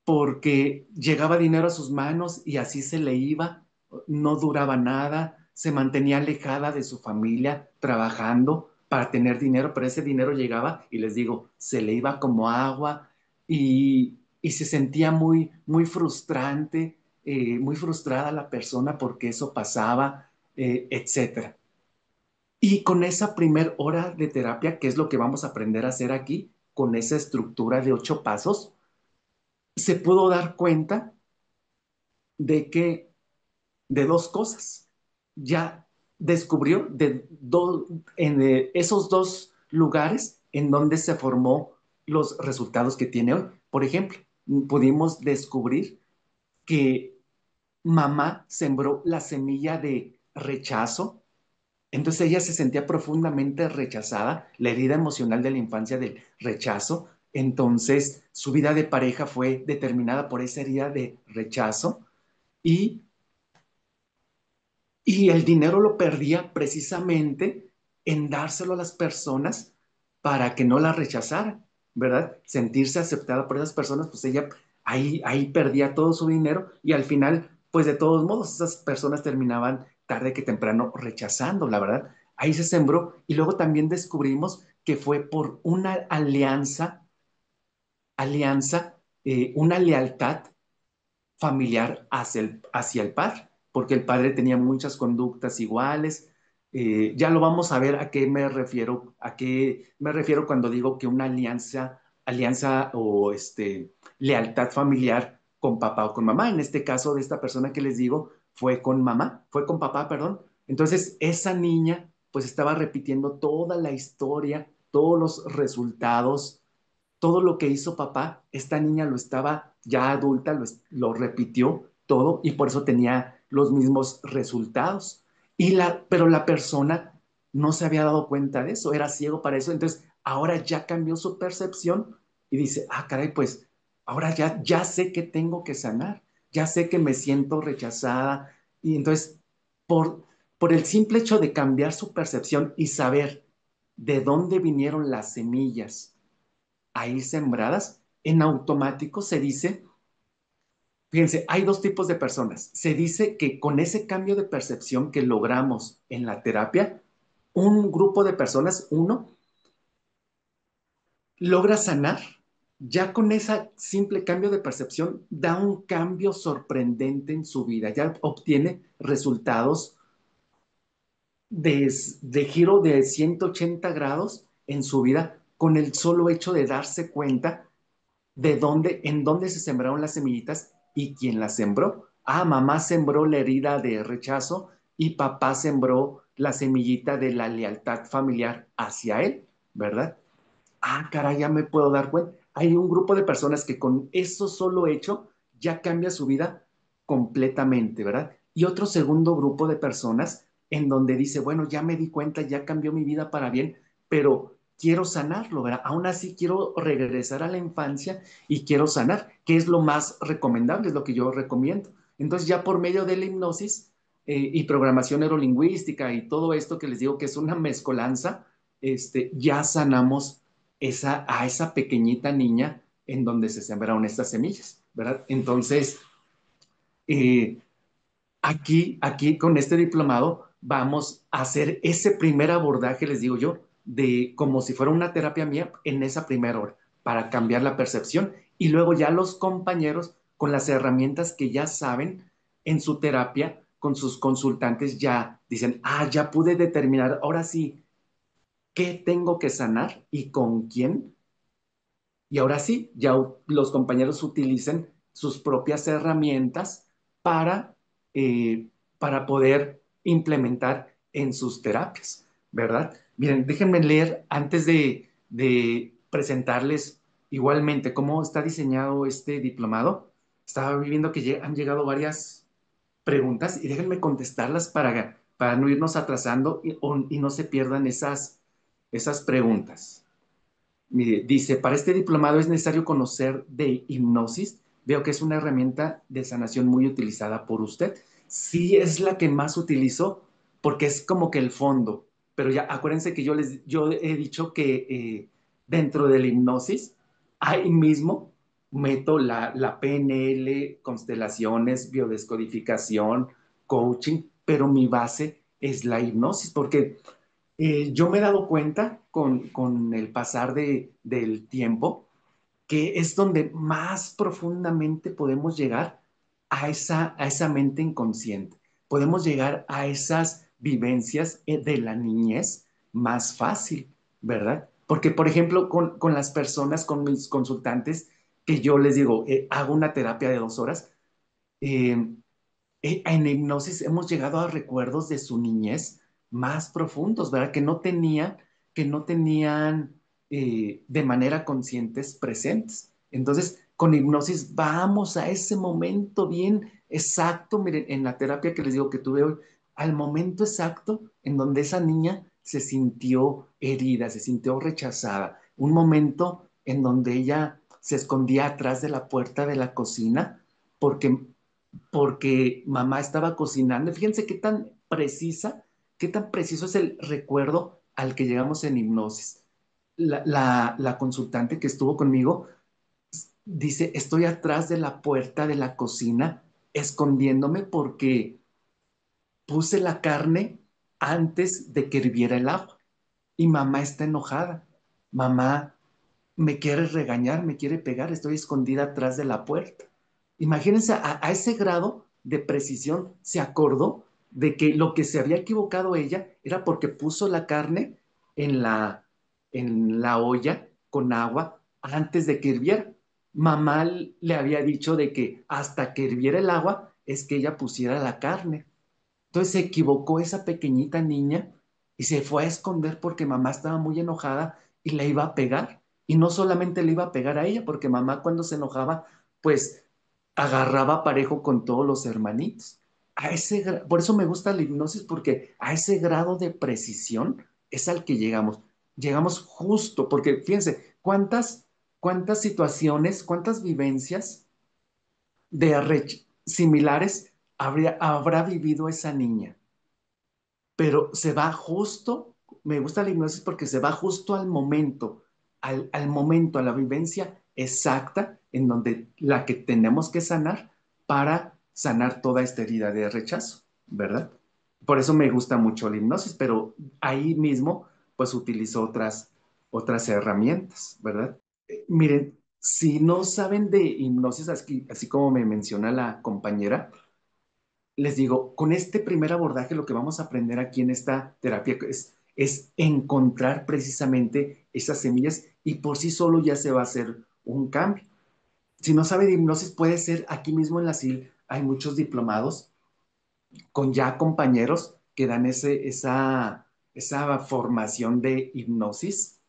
porque llegaba dinero a sus manos y así se le iba, no duraba nada, se mantenía alejada de su familia trabajando para tener dinero, pero ese dinero llegaba y les digo, se le iba como agua y se sentía muy, muy frustrante, muy frustrada la persona porque eso pasaba, etcétera. Y con esa primer hora de terapia, que es lo que vamos a aprender a hacer aquí, con esa estructura de 8 pasos, se pudo dar cuenta de que de dos cosas. Ya descubrió en esos dos lugares en donde se formó los resultados que tiene hoy. Por ejemplo, pudimos descubrir que mamá sembró la semilla de rechazo, entonces ella se sentía profundamente rechazada, la herida emocional de la infancia del rechazo, entonces su vida de pareja fue determinada por esa herida de rechazo y Y el dinero lo perdía precisamente en dárselo a las personas para que no la rechazaran, ¿verdad? Sentirse aceptada por esas personas, pues ella ahí perdía todo su dinero y al final, pues de todos modos, esas personas terminaban tarde que temprano rechazando, la verdad. Ahí se sembró y luego también descubrimos que fue por una una lealtad familiar hacia el padre, porque el padre tenía muchas conductas iguales. Ya lo vamos a ver a qué me refiero cuando digo que una alianza o lealtad familiar con papá o con mamá. En este caso de esta persona que les digo fue con papá, perdón. Entonces esa niña pues estaba repitiendo toda la historia, todos los resultados, todo lo que hizo papá, esta niña lo estaba ya adulta, lo repitió todo y por eso tenía los mismos resultados. Pero la persona no se había dado cuenta de eso, era ciego para eso. Entonces, ahora ya cambió su percepción y dice, ah, caray, pues ahora ya sé que tengo que sanar, ya sé que me siento rechazada. Y entonces, por, por el simple hecho de cambiar su percepción y saber de dónde vinieron las semillas ahí sembradas, en automático se dice Fíjense, hay dos tipos de personas. Se dice que con ese cambio de percepción que logramos en la terapia, un grupo de personas, uno, logra sanar, ya con ese simple cambio de percepción, da un cambio sorprendente en su vida, ya obtiene resultados de giro de 180 grados en su vida con el solo hecho de darse cuenta de dónde, en dónde se sembraron las semillitas y quién las sembró. Ah, mamá sembró la herida de rechazo y papá sembró la semillita de la lealtad familiar hacia él, ¿verdad? Ah, caray, ya me puedo dar cuenta. Hay un grupo de personas que con eso solo hecho ya cambia su vida completamente, ¿verdad? Y otro segundo grupo de personas en donde dice, bueno, ya me di cuenta, ya cambió mi vida para bien, pero quiero sanarlo, ¿verdad? Aún así quiero regresar a la infancia y quiero sanar, que es lo más recomendable, es lo que yo recomiendo. Entonces ya por medio de la hipnosis y programación neurolingüística y todo esto que les digo que es una mezcolanza, ya sanamos a esa pequeñita niña en donde se sembraron estas semillas, ¿verdad? Entonces, eh, aquí con este diplomado vamos a hacer ese primer abordaje, les digo yo, de como si fuera una terapia mía en esa primera hora, para cambiar la percepción y luego ya los compañeros con las herramientas que ya saben en su terapia, con sus consultantes ya dicen, ah, ya pude determinar, ahora sí, qué tengo que sanar y con quién. Y ahora sí, ya los compañeros utilicen sus propias herramientas para, eh, para poder implementar en sus terapias, ¿verdad? Miren, déjenme leer antes de presentarles igualmente cómo está diseñado este diplomado. Estaba viendo que han llegado varias preguntas y déjenme contestarlas para no irnos atrasando y no se pierdan esas preguntas. Mire, dice, para este diplomado es necesario conocer de hipnosis. Veo que es una herramienta de sanación muy utilizada por usted. Sí es la que más utilizo porque es como que el fondo. Pero ya acuérdense que yo he dicho que dentro de la hipnosis, ahí mismo meto la PNL, constelaciones, biodescodificación, coaching, pero mi base es la hipnosis porque yo me he dado cuenta con el pasar del tiempo que es donde más profundamente podemos llegar a esa mente inconsciente. Podemos llegar a esas vivencias de la niñez más fácil, ¿verdad? Porque, por ejemplo, con las personas, con mis consultantes, que yo les digo, hago una terapia de 2 horas, eh, en hipnosis hemos llegado a recuerdos de su niñez más profundos, ¿verdad? Que no tenían de manera conscientes presentes. Entonces, con hipnosis vamos a ese momento bien exacto, miren, en la terapia que les digo que tuve hoy, al momento exacto en donde esa niña se sintió herida, se sintió rechazada, un momento en donde ella se escondía atrás de la puerta de la cocina porque mamá estaba cocinando. Fíjense qué tan preciso es el recuerdo al que llegamos en hipnosis. La consultante que estuvo conmigo dice, estoy atrás de la puerta de la cocina escondiéndome porque puse la carne antes de que hirviera el agua y mamá está enojada. Mamá me quiere regañar, me quiere pegar, estoy escondida atrás de la puerta. Imagínense, a ese grado de precisión se acordó de que lo que se había equivocado ella era porque puso la carne en la olla con agua antes de que hirviera. Mamá le había dicho de que hasta que hirviera el agua es que ella pusiera la carne. Entonces se equivocó esa pequeñita niña y se fue a esconder porque mamá estaba muy enojada y le iba a pegar. Y no solamente le iba a pegar a ella, porque mamá cuando se enojaba, pues agarraba parejo con todos los hermanitos. Por eso me gusta la hipnosis, porque a ese grado de precisión es al que llegamos. Llegamos justo, porque fíjense, cuántas situaciones, cuántas vivencias similares habrá vivido esa niña, pero se va justo, me gusta la hipnosis porque se va justo al momento, al momento, a la vivencia exacta en donde la que tenemos que sanar para sanar toda esta herida de rechazo, ¿verdad? Por eso me gusta mucho la hipnosis, pero ahí mismo pues utilizo otras herramientas, ¿verdad? Miren, si no saben de hipnosis, así como me menciona la compañera, les digo, con este primer abordaje lo que vamos a aprender aquí en esta terapia es encontrar precisamente esas semillas y por sí solo ya se va a hacer un cambio. Si no sabe de hipnosis, puede ser aquí mismo en la SIL, hay muchos diplomados con ya compañeros que dan esa formación de hipnosis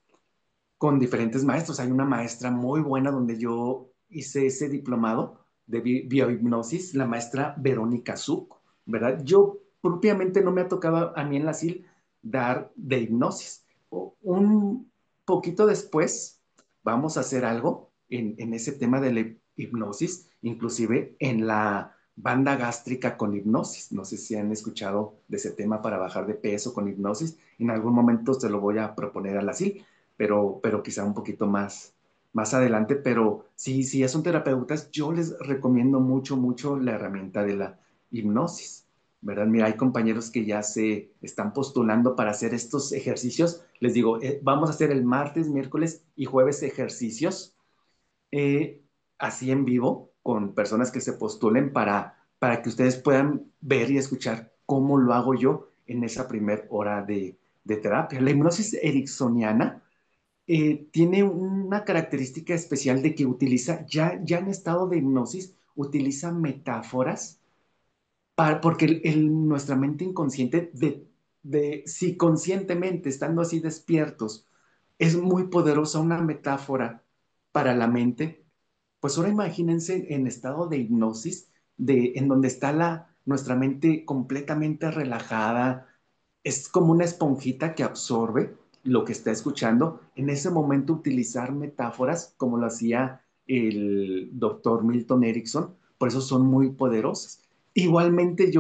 con diferentes maestros. Hay una maestra muy buena donde yo hice ese diplomado de biohipnosis, la maestra Verónica Zuc, ¿verdad? Yo propiamente no me ha tocado a mí en la SIL dar de hipnosis. Un poquito después vamos a hacer algo en ese tema de la hipnosis, inclusive en la banda gástrica con hipnosis. No sé si han escuchado de ese tema para bajar de peso con hipnosis. En algún momento se lo voy a proponer a la SIL, pero quizá un poquito más adelante. Pero sí, si son terapeutas, yo les recomiendo mucho, mucho la herramienta de la hipnosis, ¿verdad? Mira, hay compañeros que ya se están postulando para hacer estos ejercicios. Les digo, vamos a hacer el martes, miércoles y jueves ejercicios, eh, así en vivo, con personas que se postulen para que ustedes puedan ver y escuchar cómo lo hago yo en esa primera hora de terapia. La hipnosis ericksoniana tiene una característica especial de que utiliza, ya en estado de hipnosis, utiliza metáforas porque nuestra mente inconsciente, si conscientemente, estando así despiertos, es muy poderosa una metáfora para la mente. Pues ahora imagínense en estado de hipnosis, en donde está nuestra mente completamente relajada, es como una esponjita que absorbe lo que está escuchando. En ese momento utilizar metáforas como lo hacía el doctor Milton Erickson, por eso son muy poderosas. Igualmente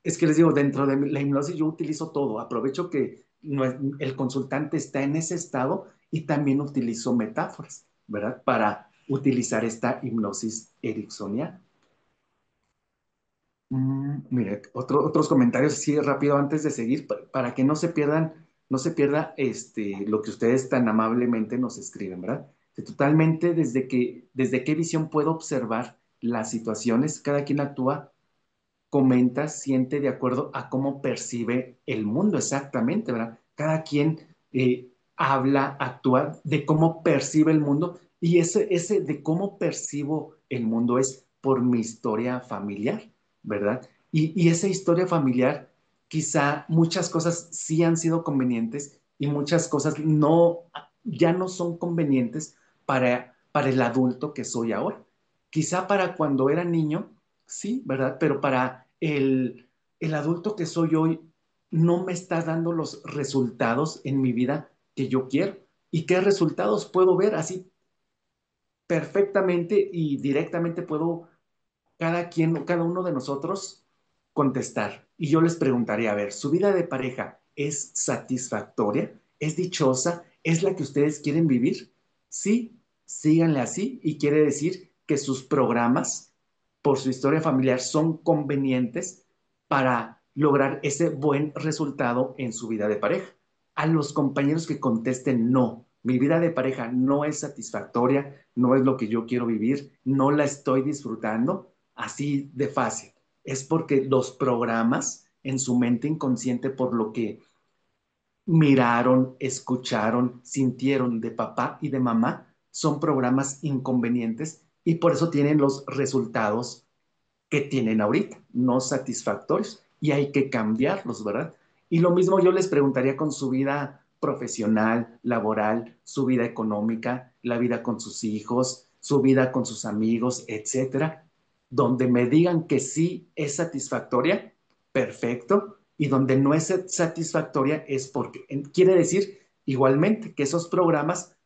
es que les digo, dentro de la hipnosis yo utilizo todo, aprovecho que el consultante está en ese estado y también utilizo metáforas, ¿verdad? Para utilizar esta hipnosis ericksoniana. Mire, otros comentarios así rápido antes de seguir, para que no se pierda lo que ustedes tan amablemente nos escriben, ¿verdad? Que totalmente desde qué visión puedo observar las situaciones, cada quien actúa, comenta, siente de acuerdo a cómo percibe el mundo exactamente, ¿verdad? Cada quien habla, actúa de cómo percibe el mundo y ese de cómo percibo el mundo es por mi historia familiar, ¿verdad? Y esa historia familiar, quizá muchas cosas sí han sido convenientes y muchas cosas ya no son convenientes para el adulto que soy ahora. Quizá para cuando era niño, sí, ¿verdad? Pero para el adulto que soy hoy, no me está dando los resultados en mi vida que yo quiero. ¿Y qué resultados puedo ver? Así perfectamente y directamente puedo cada uno de nosotros contestar. Y yo les preguntaría, a ver, ¿su vida de pareja es satisfactoria? ¿Es dichosa? ¿Es la que ustedes quieren vivir? Sí, síganle así y quiere decir que sus programas por su historia familiar son convenientes para lograr ese buen resultado en su vida de pareja. A los compañeros que contesten no, mi vida de pareja no es satisfactoria, no es lo que yo quiero vivir, no la estoy disfrutando, así de fácil. Es porque los programas en su mente inconsciente por lo que miraron, escucharon, sintieron de papá y de mamá son programas inconvenientes y por eso tienen los resultados que tienen ahorita, no satisfactorios, y hay que cambiarlos, ¿verdad? Y lo mismo yo les preguntaría con su vida profesional, laboral, su vida económica, la vida con sus hijos, su vida con sus amigos, etcétera, donde me digan que sí es satisfactoria, perfecto, y donde no es satisfactoria es porque quiere decir igualmente que esos programas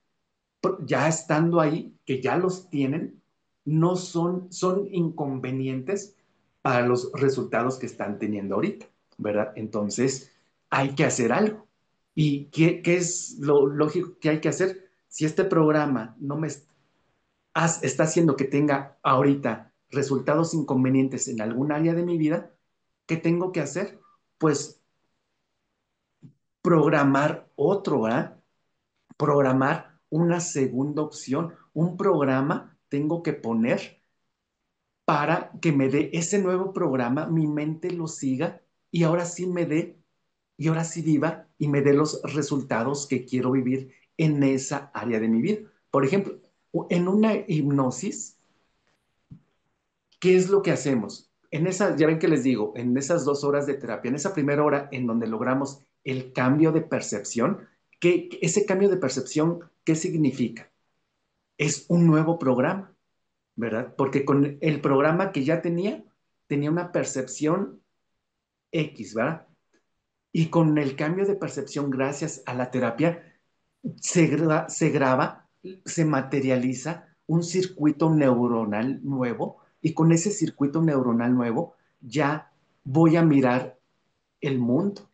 ya estando ahí, que ya los tienen, no son inconvenientes para los resultados que están teniendo ahorita, ¿verdad? Entonces, hay que hacer algo. ¿Y qué es lo lógico que hay que hacer? Si este programa no me está haciendo que tenga ahorita resultados inconvenientes en algún área de mi vida, ¿qué tengo que hacer? Pues programar otro, ¿verdad? Programar una segunda opción, un programa tengo que poner para que me dé ese nuevo programa, mi mente lo siga y ahora sí me dé, y ahora sí viva y me dé los resultados que quiero vivir en esa área de mi vida. Por ejemplo, en una hipnosis, ¿qué es lo que hacemos? En esa, ya ven que les digo, en esas 2 horas de terapia, en esa primera hora en donde logramos el cambio de percepción, ese cambio de percepción, ¿qué significa? Es un nuevo programa, ¿verdad? Porque con el programa que ya tenía una percepción X, ¿verdad? Y con el cambio de percepción gracias a la terapia, se graba, se materializa un circuito neuronal nuevo y con ese circuito neuronal nuevo ya voy a mirar el mundo,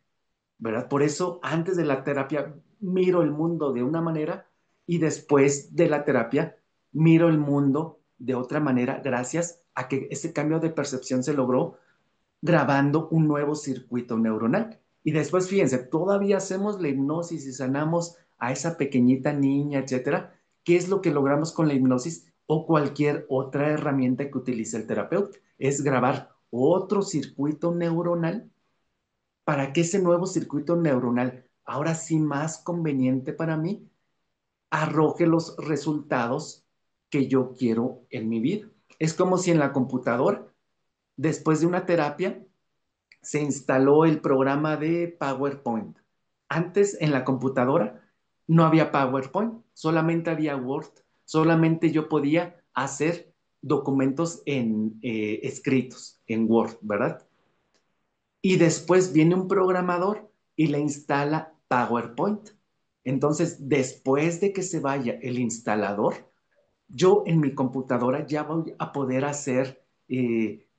¿verdad? Por eso antes de la terapia miro el mundo de una manera y después de la terapia miro el mundo de otra manera gracias a que ese cambio de percepción se logró grabando un nuevo circuito neuronal. Y después, fíjense, todavía hacemos la hipnosis y sanamos a esa pequeñita niña, etcétera. ¿Qué es lo que logramos con la hipnosis o cualquier otra herramienta que utilice el terapeuta? Es grabar otro circuito neuronal para que ese nuevo circuito neuronal, ahora sí más conveniente para mí, arroje los resultados que yo quiero en mi vida. Es como si en la computadora, después de una terapia, se instaló el programa de PowerPoint. Antes en la computadora no había PowerPoint, solamente había Word, solamente yo podía hacer documentos escritos en Word, ¿verdad? Y después viene un programador y le instala PowerPoint. Entonces, después de que se vaya el instalador, yo en mi computadora ya voy a poder hacer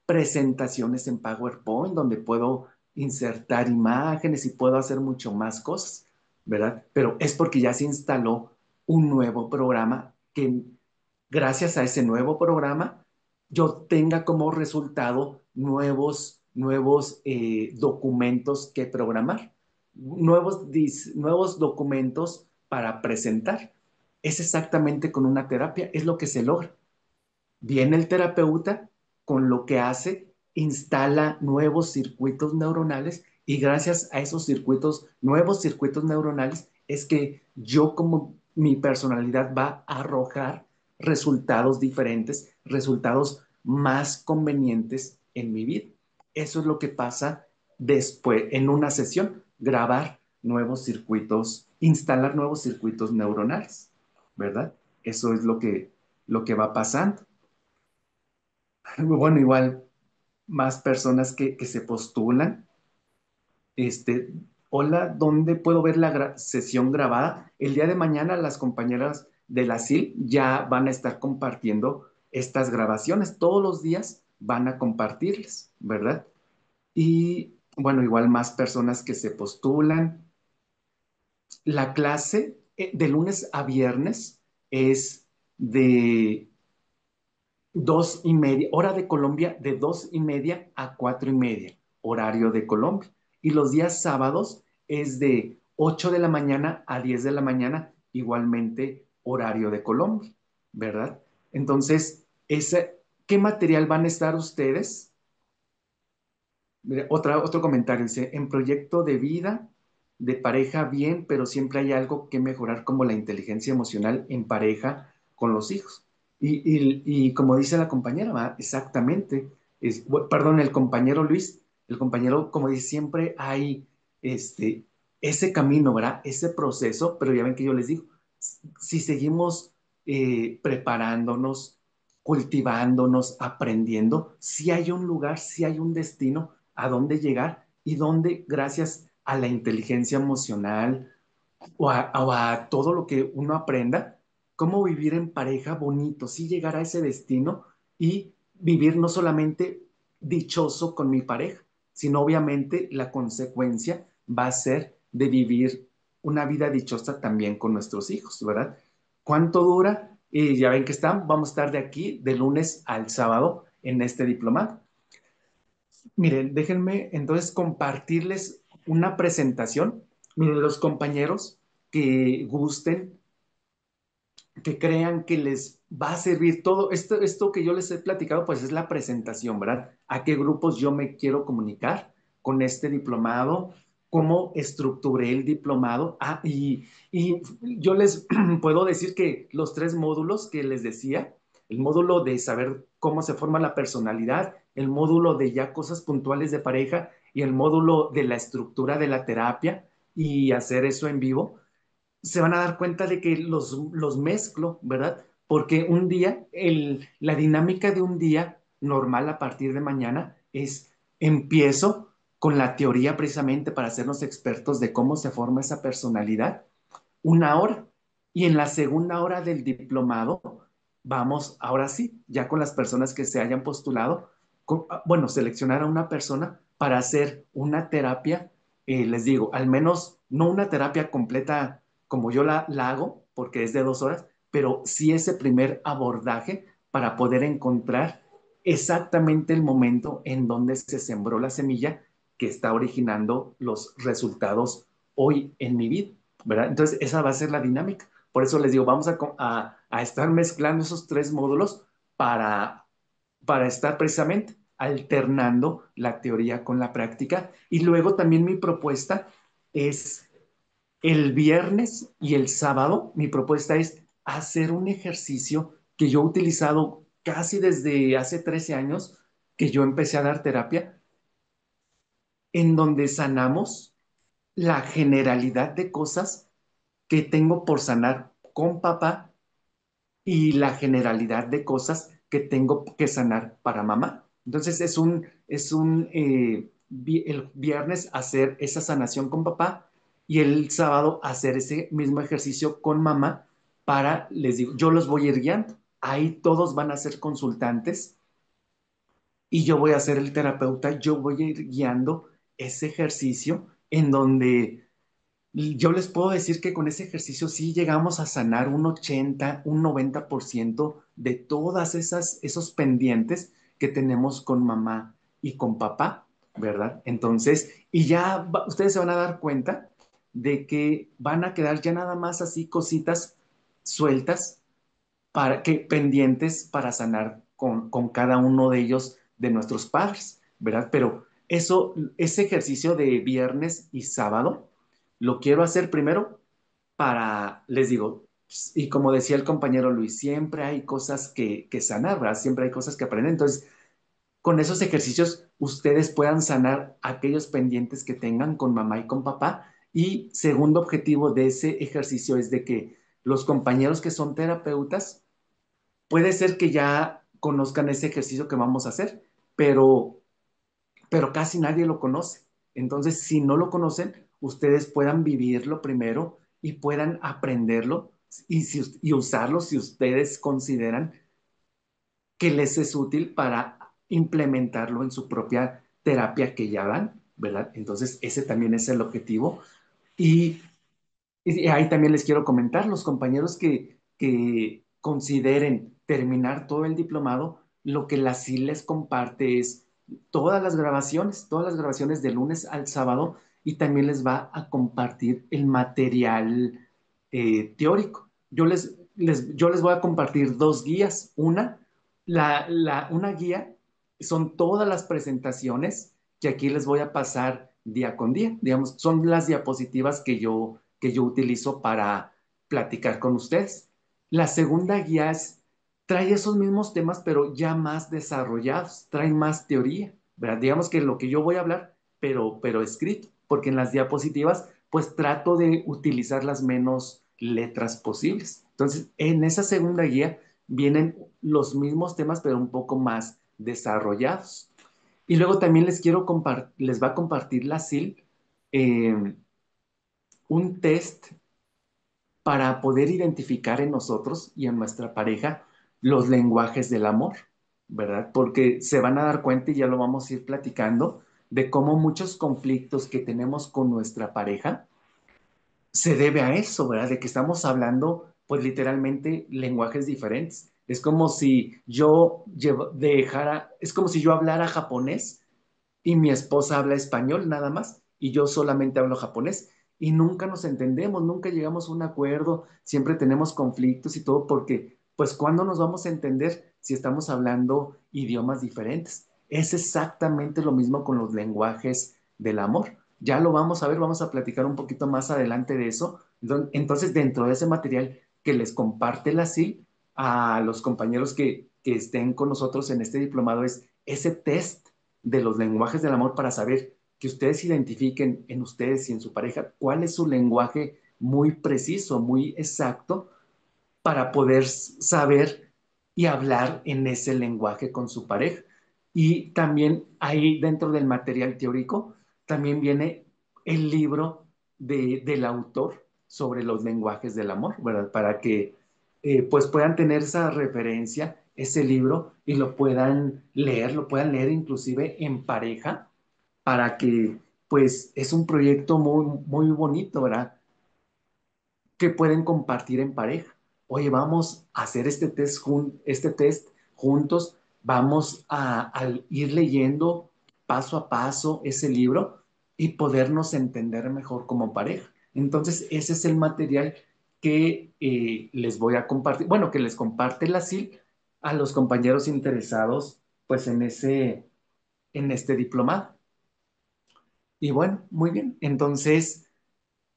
presentaciones en PowerPoint donde puedo insertar imágenes y puedo hacer mucho más cosas, ¿verdad? Pero es porque ya se instaló un nuevo programa que gracias a ese nuevo programa yo tenga como resultado nuevos documentos que programar, nuevos documentos para presentar. Es exactamente con una terapia, es lo que se logra. Viene el terapeuta con lo que hace, instala nuevos circuitos neuronales y gracias a esos nuevos circuitos neuronales, es que yo como mi personalidad va a arrojar resultados diferentes, resultados más convenientes en mi vida. Eso es lo que pasa después en una sesión, grabar nuevos circuitos, instalar nuevos circuitos neuronales, ¿verdad? Eso es lo que va pasando. Bueno, igual más personas que se postulan. Este, hola, ¿dónde puedo ver la sesión grabada? El día de mañana las compañeras de la SIL ya van a estar compartiendo estas grabaciones. Todos los días van a compartirles, ¿verdad? Y bueno, igual más personas que se postulan. La clase de lunes a viernes es de 2:30, hora de Colombia, de 2:30 a 4:30, horario de Colombia. Y los días sábados es de 8 de la mañana a 10 de la mañana, igualmente horario de Colombia, ¿verdad? Entonces, ¿qué material van a estar ustedes? Mira, otro comentario dice, en proyecto de vida, de pareja bien, pero siempre hay algo que mejorar como la inteligencia emocional en pareja con los hijos. Y como dice la compañera, ¿va? Exactamente, perdón, el compañero Luis, el compañero, como dice, siempre hay este, ese camino, ¿verdad? Ese proceso, pero ya ven que yo les digo, si seguimos preparándonos, cultivándonos, aprendiendo, si hay un lugar, si hay un destino a dónde llegar y dónde, gracias a la inteligencia emocional o a todo lo que uno aprenda, cómo vivir en pareja bonito, sí llegar a ese destino y vivir no solamente dichoso con mi pareja, sino obviamente la consecuencia va a ser de vivir una vida dichosa también con nuestros hijos, ¿verdad? ¿Cuánto dura? Y ya ven que vamos a estar de aquí de lunes al sábado en este diplomado. Miren, déjenme entonces compartirles una presentación. Miren, los compañeros que gusten, que crean que les va a servir todo esto que yo les he platicado, pues es la presentación, ¿verdad? A qué grupos yo me quiero comunicar con este diplomado, cómo estructuré el diplomado. Y yo les puedo decir que los tres módulos que les decía, el módulo de saber cómo se forma la personalidad, el módulo de ya cosas puntuales de pareja y el módulo de la estructura de la terapia y hacer eso en vivo, se van a dar cuenta de que los mezclo, ¿verdad? Porque un día, la dinámica de un día normal a partir de mañana es, empiezo con la teoría precisamente para hacernos expertos de cómo se forma esa personalidad, una hora. Y en la segunda hora del diplomado, vamos, ahora sí, ya con las personas que se hayan postulado, bueno, seleccionar a una persona para hacer una terapia, les digo, al menos no una terapia completa como yo la hago, porque es de 2 horas, pero sí ese primer abordaje para poder encontrar exactamente el momento en donde se sembró la semilla que está originando los resultados hoy en mi vida, ¿verdad? Entonces, esa va a ser la dinámica. Por eso les digo, vamos a estar mezclando esos tres módulos para, para estar precisamente alternando la teoría con la práctica. Y luego también mi propuesta es el viernes y el sábado, mi propuesta es hacer un ejercicio que yo he utilizado casi desde hace 13 años que yo empecé a dar terapia, en donde sanamos la generalidad de cosas que tengo por sanar con papá y la generalidad de cosas que tengo que sanar para mamá. Entonces el viernes hacer esa sanación con papá y el sábado hacer ese mismo ejercicio con mamá para, les digo, yo los voy a ir guiando. Ahí todos van a ser consultantes y yo voy a ser el terapeuta, yo voy a ir guiando ese ejercicio en donde yo les puedo decir que con ese ejercicio sí llegamos a sanar un 80, un 90% de todas esos pendientes que tenemos con mamá y con papá, ¿verdad? Entonces, y ya ustedes se van a dar cuenta de que van a quedar ya nada más así cositas sueltas pendientes para sanar con cada uno de ellos de nuestros padres, ¿verdad? Pero ese ejercicio de viernes y sábado, lo quiero hacer primero para, les digo, y como decía el compañero Luis, siempre hay cosas que sanar, ¿verdad? Siempre hay cosas que aprender. Entonces, con esos ejercicios, ustedes puedan sanar aquellos pendientes que tengan con mamá y con papá. Y segundo objetivo de ese ejercicio es de que los compañeros que son terapeutas, puede ser que ya conozcan ese ejercicio que vamos a hacer, pero, pero casi nadie lo conoce. Entonces, si no lo conocen, ustedes puedan vivirlo primero y puedan aprenderlo y usarlo si ustedes consideran que les es útil para implementarlo en su propia terapia que ya dan, ¿verdad? Entonces, ese también es el objetivo. Y y ahí también les quiero comentar, los compañeros que consideren terminar todo el diplomado, lo que la CIL les comparte es todas las grabaciones de lunes al sábado y también les va a compartir el material teórico. Yo les voy a compartir dos guías. Una guía son todas las presentaciones que aquí les voy a pasar día con día. Digamos, son las diapositivas que yo utilizo para platicar con ustedes. La segunda guía trae esos mismos temas, pero ya más desarrollados, trae más teoría, ¿verdad? Digamos que lo que yo voy a hablar, pero escrito, porque en las diapositivas, pues trato de utilizar las menos letras posibles. Entonces, en esa segunda guía vienen los mismos temas, pero un poco más desarrollados. Y luego también les va a compartir la SIL eh, un test para poder identificar en nosotros y en nuestra pareja los lenguajes del amor, ¿verdad? Porque se van a dar cuenta, y ya lo vamos a ir platicando, de cómo muchos conflictos que tenemos con nuestra pareja se debe a eso, ¿verdad? De que estamos hablando, pues literalmente, lenguajes diferentes. Es como si yo dejara, es como si yo hablara japonés y mi esposa habla español nada más y yo solamente hablo japonés y nunca nos entendemos, nunca llegamos a un acuerdo, siempre tenemos conflictos y todo porque, pues, ¿cuándo nos vamos a entender si estamos hablando idiomas diferentes? Es exactamente lo mismo con los lenguajes del amor. Ya lo vamos a ver, vamos a platicar un poquito más adelante de eso. Entonces, dentro de ese material que les comparte la SIL a los compañeros que estén con nosotros en este diplomado es ese test de los lenguajes del amor para saber que ustedes identifiquen en ustedes y en su pareja cuál es su lenguaje muy preciso, muy exacto, para poder saber y hablar en ese lenguaje con su pareja. Y también ahí dentro del material teórico, también viene el libro del autor sobre los lenguajes del amor, ¿verdad? Para que pues puedan tener esa referencia, ese libro, y lo puedan leer inclusive en pareja, para que pues es un proyecto muy, muy bonito, ¿verdad? Que pueden compartir en pareja. Oye, vamos a hacer este test juntos, vamos a ir leyendo paso a paso ese libro y podernos entender mejor como pareja. Entonces, ese es el material que les voy a compartir, bueno, que les comparte la SIL a los compañeros interesados, pues, en este diplomado. Y bueno, muy bien. Entonces,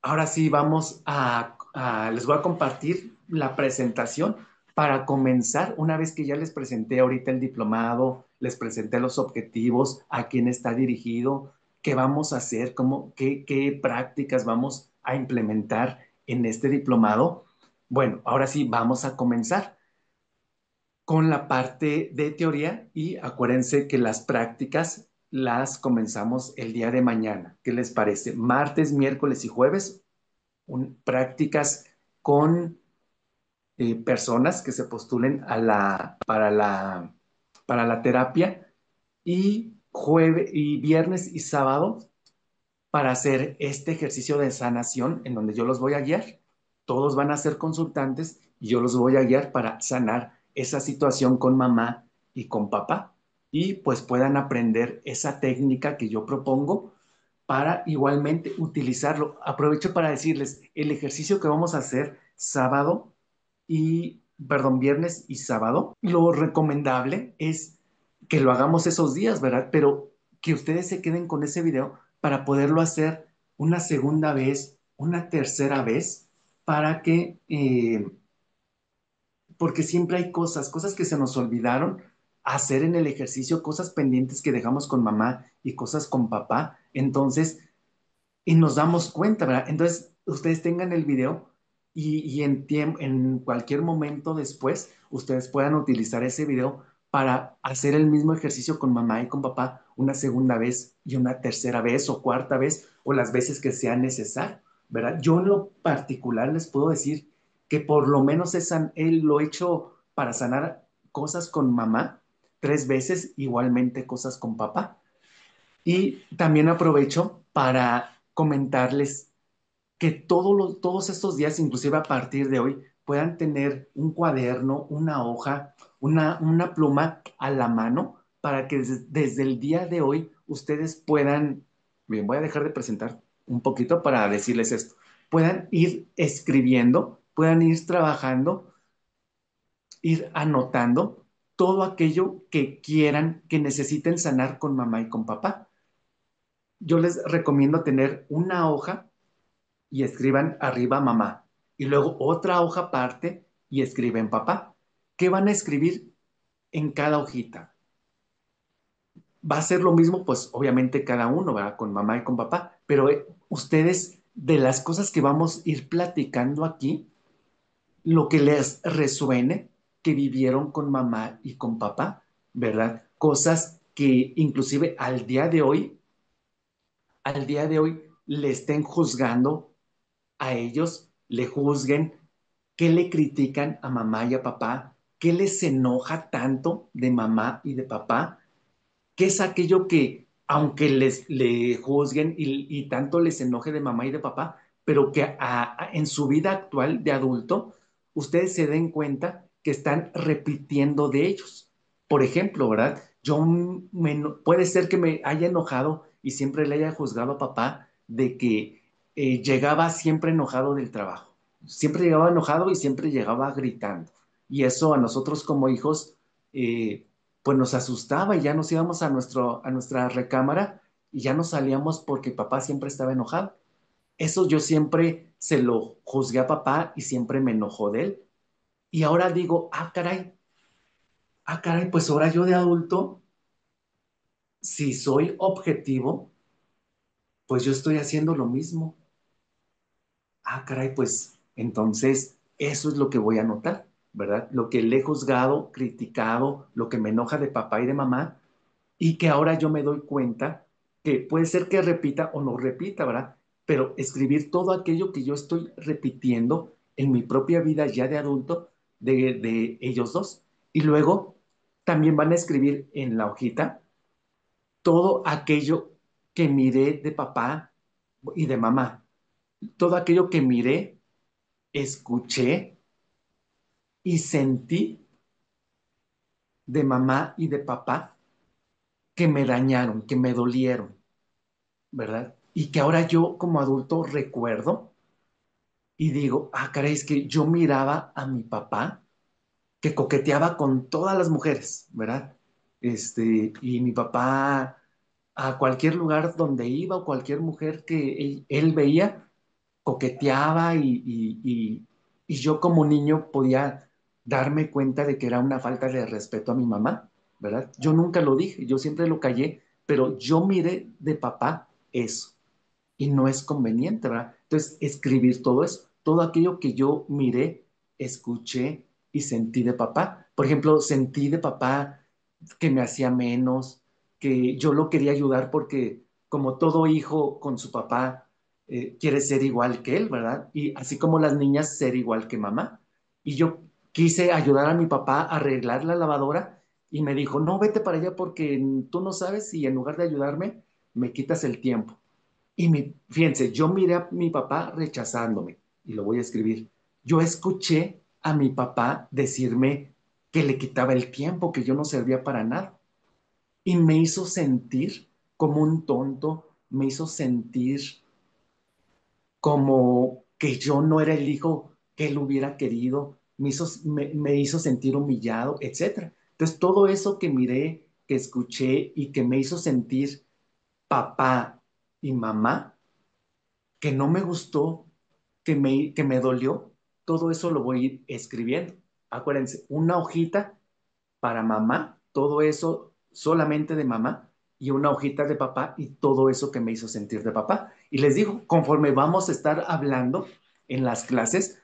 ahora sí, les voy a compartir la presentación para comenzar. Una vez que ya les presenté ahorita el diplomado, les presenté los objetivos, a quién está dirigido, qué vamos a hacer, qué prácticas vamos a implementar en este diplomado. Bueno, ahora sí, vamos a comenzar con la parte de teoría y acuérdense que las prácticas las comenzamos el día de mañana. ¿Qué les parece? Martes, miércoles y jueves prácticas con personas que se postulen para la terapia y y viernes y sábado para hacer este ejercicio de sanación en donde yo los voy a guiar. Todos van a ser consultantes y yo los voy a guiar para sanar esa situación con mamá y con papá y pues puedan aprender esa técnica que yo propongo para igualmente utilizarlo. Aprovecho para decirles, el ejercicio que vamos a hacer viernes y sábado, lo recomendable es que lo hagamos esos días, ¿verdad? Pero que ustedes se queden con ese video para poderlo hacer una segunda vez, una tercera vez, para porque siempre hay cosas que se nos olvidaron hacer en el ejercicio, cosas pendientes que dejamos con mamá y cosas con papá. Entonces, y nos damos cuenta, ¿verdad? Entonces, ustedes tengan el video y en cualquier momento después, ustedes puedan utilizar ese video para hacer el mismo ejercicio con mamá y con papá una segunda vez y una tercera vez o cuarta vez o las veces que sea necesario, ¿verdad? Yo en lo particular les puedo decir que por lo menos él lo he hecho para sanar cosas con mamá 3 veces, igualmente cosas con papá. Y también aprovecho para comentarles que todos estos días, inclusive a partir de hoy, puedan tener un cuaderno, una hoja, una pluma a la mano para que desde el día de hoy ustedes puedan, bien, voy a dejar de presentar un poquito para decirles esto, puedan ir escribiendo, puedan ir trabajando, ir anotando todo aquello que quieran, que necesiten sanar con mamá y con papá. Yo les recomiendo tener una hoja y escriban arriba mamá y luego otra hoja aparte y escriben papá. ¿Qué van a escribir en cada hojita? Va a ser lo mismo, pues obviamente cada uno, ¿verdad? Con mamá y con papá, pero ustedes, de las cosas que vamos a ir platicando aquí, lo que les resuene que vivieron con mamá y con papá, ¿verdad? Cosas que inclusive al día de hoy le estén juzgando a ellos, le juzguen, qué le critican a mamá y a papá, qué les enoja tanto de mamá y de papá, qué es aquello que, aunque le juzguen y tanto les enoje de mamá y de papá, pero que en su vida actual de adulto, ustedes se den cuenta que están repitiendo de ellos. Por ejemplo, ¿verdad? Puede ser que me haya enojado y siempre le haya juzgado a papá de que llegaba siempre enojado del trabajo. Siempre llegaba enojado y siempre llegaba gritando. Y eso a nosotros como hijos, pues nos asustaba y ya nos íbamos a nuestra recámara y ya no salíamos porque papá siempre estaba enojado. Eso yo siempre se lo juzgué a papá y siempre me enojó de él. Y ahora digo, pues ahora yo de adulto, si soy objetivo, pues yo estoy haciendo lo mismo. Pues entonces eso es lo que voy a notar, ¿verdad? Lo que le he juzgado, criticado, lo que me enoja de papá y de mamá, y que ahora yo me doy cuenta que puede ser que repita o no repita, ¿verdad? Pero escribir todo aquello que yo estoy repitiendo en mi propia vida ya de adulto de ellos dos. Y luego también van a escribir en la hojita todo aquello que miré de papá y de mamá, todo aquello que miré, escuché y sentí de mamá y de papá que me dañaron, que me dolieron, ¿verdad? Y que ahora yo como adulto recuerdo y digo, caray, es que yo miraba a mi papá que coqueteaba con todas las mujeres, ¿verdad? Y mi papá a cualquier lugar donde iba o cualquier mujer que él veía, coqueteaba y yo como niño podía darme cuenta de que era una falta de respeto a mi mamá, ¿verdad? Yo nunca lo dije, yo siempre lo callé, pero yo miré de papá eso y no es conveniente, ¿verdad? Entonces, escribir todo eso, todo aquello que yo miré, escuché y sentí de papá. Por ejemplo, sentí de papá que me hacía menos, que yo lo quería ayudar porque como todo hijo con su papá quiere ser igual que él, ¿verdad? Y así como las niñas ser igual que mamá. Y yo quise ayudar a mi papá a arreglar la lavadora y me dijo, no, vete para allá porque tú no sabes y en lugar de ayudarme, me quitas el tiempo. Fíjense, yo miré a mi papá rechazándome, y lo voy a escribir. Yo escuché a mi papá decirme que le quitaba el tiempo, que yo no servía para nada. Y me hizo sentir como un tonto, me hizo sentir como que yo no era el hijo que él hubiera querido, me hizo sentir humillado, etcétera. Entonces, todo eso que miré, que escuché y que me hizo sentir papá y mamá, que no me gustó, que me dolió, todo eso lo voy a ir escribiendo. Acuérdense, una hojita para mamá, todo eso solamente de mamá, y una hojita de papá y todo eso que me hizo sentir de papá. Y les digo, conforme vamos a estar hablando en las clases,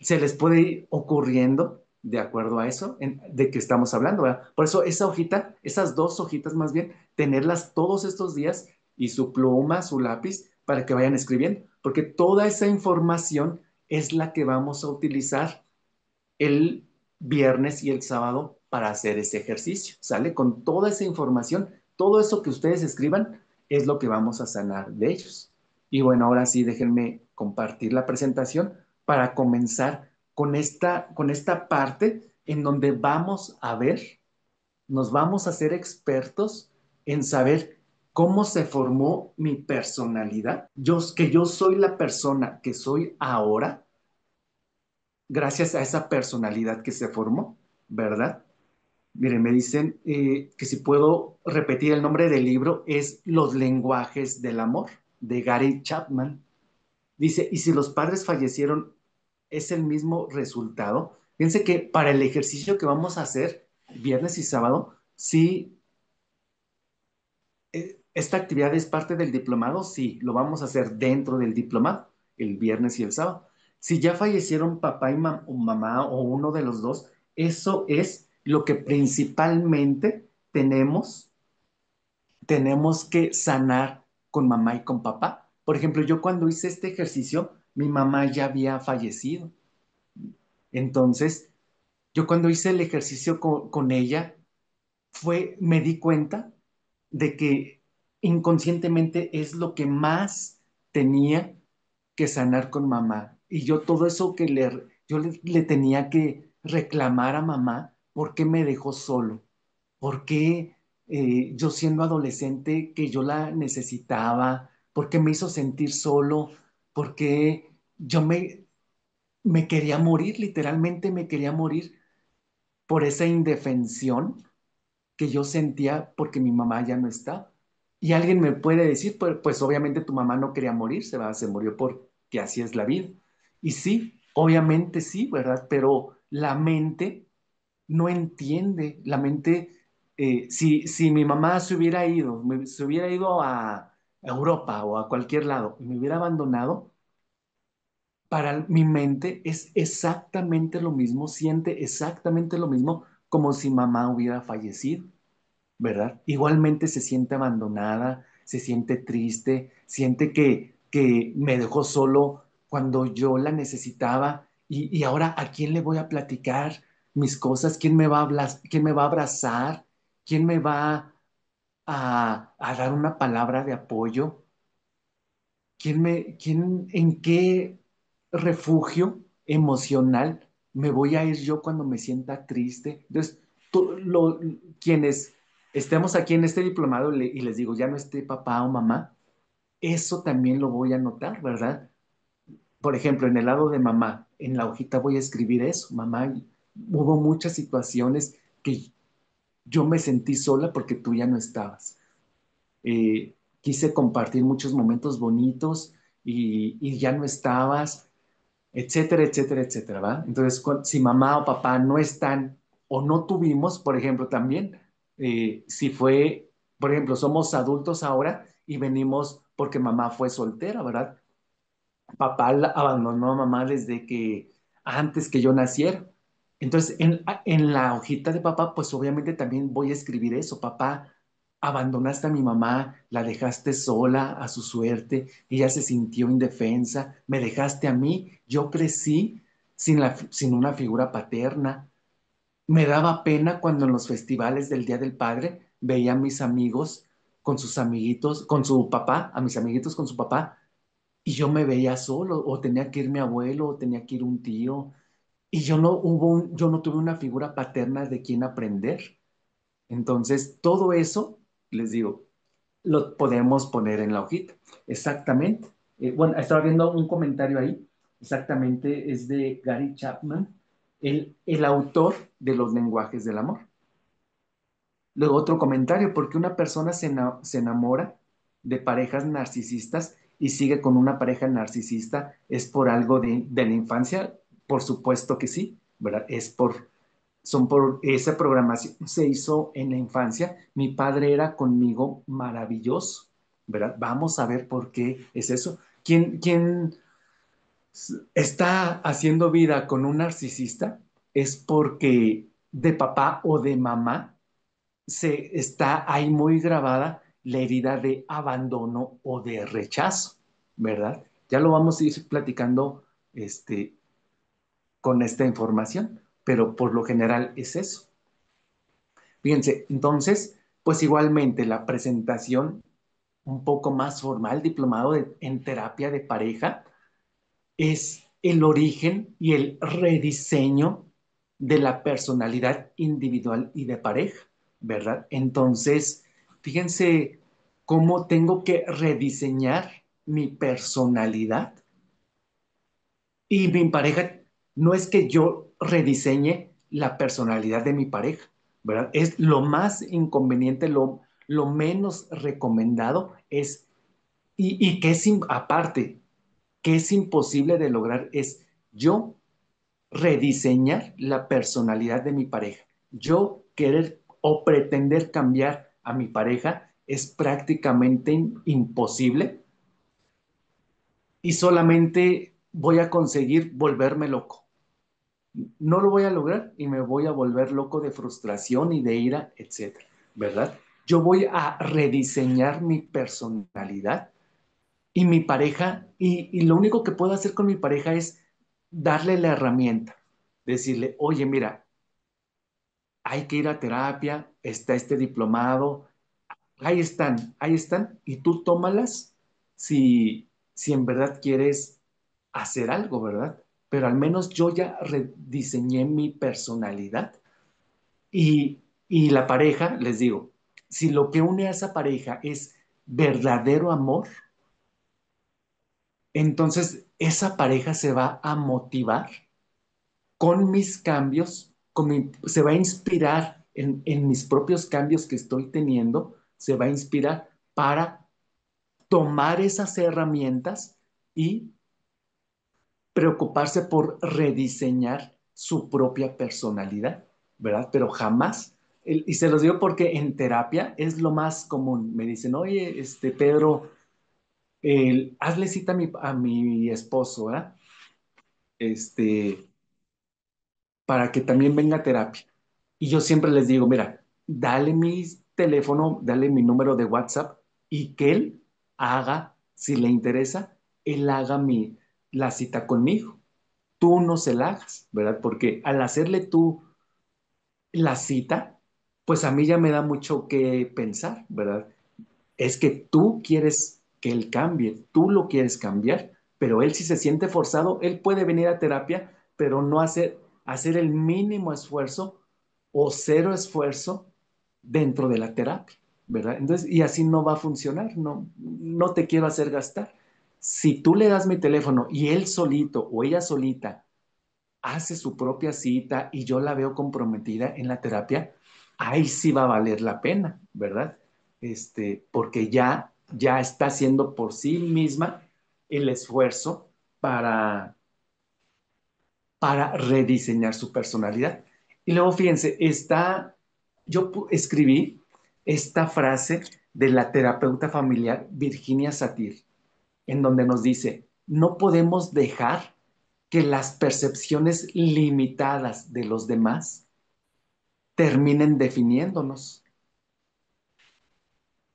se les puede ir ocurriendo de acuerdo a eso de que estamos hablando, ¿verdad? Por eso esa hojita, esas dos hojitas más bien, tenerlas todos estos días y su pluma, su lápiz, para que vayan escribiendo, porque toda esa información es la que vamos a utilizar el viernes y el sábado para hacer ese ejercicio, ¿sale? Con toda esa información, todo eso que ustedes escriban es lo que vamos a sanar de ellos. Y bueno, ahora sí, déjenme compartir la presentación para comenzar con esta parte en donde vamos a ver, nos vamos a hacer expertos en saber cómo se formó mi personalidad. Que yo soy la persona que soy ahora gracias a esa personalidad que se formó, ¿verdad? Miren, me dicen que si puedo repetir el nombre del libro, es Los lenguajes del amor, de Gary Chapman. Dice, y si los padres fallecieron, ¿es el mismo resultado? Fíjense que para el ejercicio que vamos a hacer viernes y sábado, sí, esta actividad es parte del diplomado, sí, lo vamos a hacer dentro del diplomado, el viernes y el sábado. Si ya fallecieron papá o mamá o uno de los dos, eso es lo que principalmente tenemos que sanar con mamá y con papá. Por ejemplo, yo cuando hice este ejercicio, mi mamá ya había fallecido. Entonces, yo cuando hice el ejercicio con ella, me di cuenta de que inconscientemente es lo que más tenía que sanar con mamá. Y yo todo eso yo le tenía que reclamar a mamá por qué me dejó solo, por qué yo siendo adolescente que yo la necesitaba, por qué me hizo sentir solo, por qué me quería morir, literalmente me quería morir por esa indefensión que yo sentía porque mi mamá ya no está. Y alguien me puede decir, pues, obviamente tu mamá no quería morirse, ¿verdad? Se murió porque así es la vida. Y sí, obviamente sí, ¿verdad? Pero la mente no entiende, la mente, si mi mamá se hubiera ido, se hubiera ido a Europa o a cualquier lado y me hubiera abandonado, para mi mente es exactamente lo mismo, siente exactamente lo mismo como si mamá hubiera fallecido. ¿Verdad? Igualmente se siente abandonada, se siente triste, siente que me dejó solo cuando yo la necesitaba y ahora ¿a quién le voy a platicar mis cosas? ¿Quién me va a quién me va a abrazar? ¿Quién me va a dar una palabra de apoyo? En qué refugio emocional me voy a ir yo cuando me sienta triste? Entonces, quienes estemos aquí en este diplomado y les digo, ya no esté papá o mamá, eso también lo voy a notar, ¿verdad? Por ejemplo, en el lado de mamá, en la hojita voy a escribir eso, mamá, hubo muchas situaciones que yo me sentí sola porque tú ya no estabas. Quise compartir muchos momentos bonitos y ya no estabas, etcétera, etcétera, etcétera, ¿va? Entonces, si mamá o papá no están o no tuvimos, por ejemplo, también, si fue, por ejemplo, somos adultos ahora y venimos porque mamá fue soltera, ¿verdad? Papá abandonó a mamá desde que antes que yo naciera. Entonces, en la hojita de papá, pues obviamente también voy a escribir eso. Papá, abandonaste a mi mamá, la dejaste sola a su suerte, ella se sintió indefensa, me dejaste a mí, yo crecí sin una figura paterna. Me daba pena cuando en los festivales del Día del Padre veía a mis amigos con sus amiguitos, con su papá, a mis amiguitos con su papá, y yo me veía solo, o tenía que ir mi abuelo, o tenía que ir un tío, y yo no tuve una figura paterna de quien aprender. Entonces, todo eso, les digo, lo podemos poner en la hojita. Exactamente. Bueno, estaba viendo un comentario ahí, exactamente, es de Gary Chapman, el autor de Los lenguajes del amor. Luego otro comentario, ¿por qué una persona se enamora de parejas narcisistas y sigue con una pareja narcisista? ¿Es por algo de la infancia? Por supuesto que sí, ¿verdad? Esa programación se hizo en la infancia. Mi padre era conmigo maravilloso, ¿verdad? Vamos a ver por qué es eso. ¿Quién está haciendo vida con un narcisista? Es porque de papá o de mamá se está ahí muy grabada la herida de abandono o de rechazo, ¿verdad? Ya lo vamos a ir platicando este, con esta información, pero por lo general es eso. Fíjense, entonces, pues igualmente la presentación un poco más formal, diplomado en terapia de pareja, es el origen y el rediseño de la personalidad individual y de pareja, ¿verdad? Entonces, fíjense cómo tengo que rediseñar mi personalidad y mi pareja. No es que yo rediseñe la personalidad de mi pareja, ¿verdad? Es lo más inconveniente, lo menos recomendado es, y que es aparte, que es imposible de lograr, es yo rediseñar la personalidad de mi pareja. Yo querer o pretender cambiar a mi pareja es prácticamente imposible y solamente voy a conseguir volverme loco. No lo voy a lograr y me voy a volver loco de frustración y de ira, etcétera, ¿verdad? Yo voy a rediseñar mi personalidad y mi pareja, y lo único que puedo hacer con mi pareja es darle la herramienta, decirle, oye, mira, hay que ir a terapia, está este diplomado, ahí están, y tú tómalas si en verdad quieres hacer algo, ¿verdad? pero al menos yo ya rediseñé mi personalidad. Y la pareja, les digo, si lo que une a esa pareja es verdadero amor, entonces esa pareja se va a motivar con mis cambios, se va a inspirar en mis propios cambios que estoy teniendo, se va a inspirar para tomar esas herramientas y preocuparse por rediseñar su propia personalidad, ¿verdad? Pero jamás, y se los digo porque en terapia es lo más común. Me dicen, oye, Pedro, hazle cita a mi esposo, ¿verdad? Este, para que también venga a terapia. Y yo siempre les digo, mira, dale mi teléfono, dale mi número de WhatsApp y que él haga, si le interesa, él haga la cita conmigo. Tú no se la hagas, ¿verdad? Porque al hacerle tú la cita, pues a mí ya me da mucho que pensar, ¿verdad? Es que tú quieres que él cambie, tú lo quieres cambiar, pero él si se siente forzado, él puede venir a terapia, pero no hacer el mínimo esfuerzo o cero esfuerzo dentro de la terapia, ¿verdad? Entonces, y así no va a funcionar, no, no te quiero hacer gastar. Si tú le das mi teléfono y él solito o ella solita hace su propia cita y yo la veo comprometida en la terapia, ahí sí va a valer la pena, ¿verdad? Porque ya está haciendo por sí misma el esfuerzo para, para rediseñar su personalidad. Y luego, fíjense, yo escribí esta frase de la terapeuta familiar Virginia Satir, en donde nos dice, no podemos dejar que las percepciones limitadas de los demás terminen definiéndonos.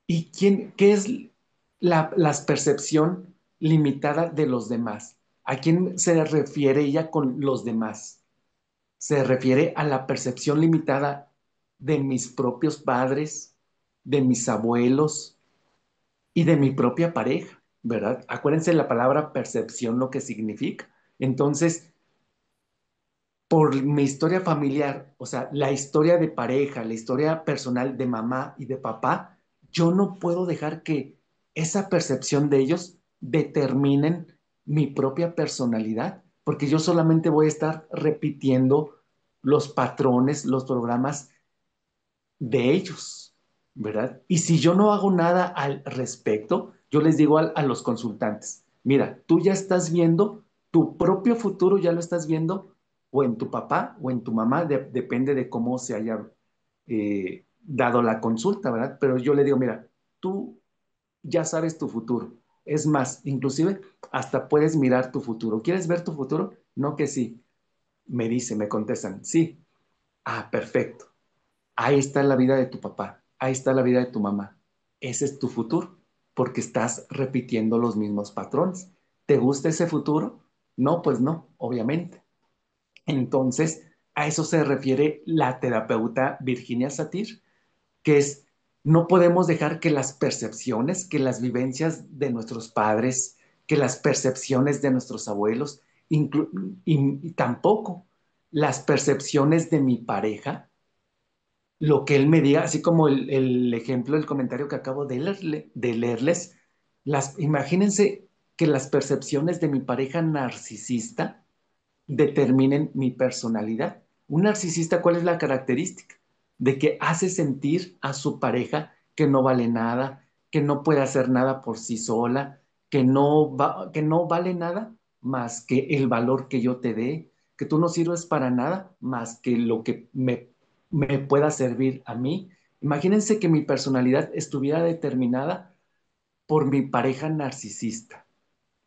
¿Y qué es la percepción limitada de los demás? ¿A quién se refiere ella con los demás? Se refiere a la percepción limitada de mis propios padres, de mis abuelos y de mi propia pareja, ¿verdad? Acuérdense la palabra percepción, lo que significa. Entonces, por mi historia familiar, o sea, la historia de pareja, la historia personal de mamá y de papá, yo no puedo dejar que esa percepción de ellos determinen mi propia personalidad, porque yo solamente voy a estar repitiendo los patrones, los programas de ellos, ¿verdad? Y si yo no hago nada al respecto, yo les digo a los consultantes, mira, tú ya estás viendo tu propio futuro, ya lo estás viendo o en tu papá o en tu mamá, depende de cómo se haya dado la consulta, ¿verdad? Pero yo le digo, mira, tú ya sabes tu futuro. Es más, inclusive hasta puedes mirar tu futuro. ¿Quieres ver tu futuro? No que sí. Me contestan, sí. Ah, perfecto. Ahí está la vida de tu papá, ahí está la vida de tu mamá. Ese es tu futuro, porque estás repitiendo los mismos patrones. ¿Te gusta ese futuro? No, pues no, obviamente. Entonces, a eso se refiere la terapeuta Virginia Satir, que es, no podemos dejar que las percepciones, que las vivencias de nuestros padres, que las percepciones de nuestros abuelos, y tampoco las percepciones de mi pareja, lo que él me diga, así como el ejemplo, el comentario que acabo de leerles, imagínense que las percepciones de mi pareja narcisista determinen mi personalidad. Un narcisista, ¿cuál es la característica? De que hace sentir a su pareja que no vale nada, que no puede hacer nada por sí sola, que no vale nada más que el valor que yo te dé, que tú no sirves para nada más que lo que me pueda servir a mí. Imagínense que mi personalidad estuviera determinada por mi pareja narcisista.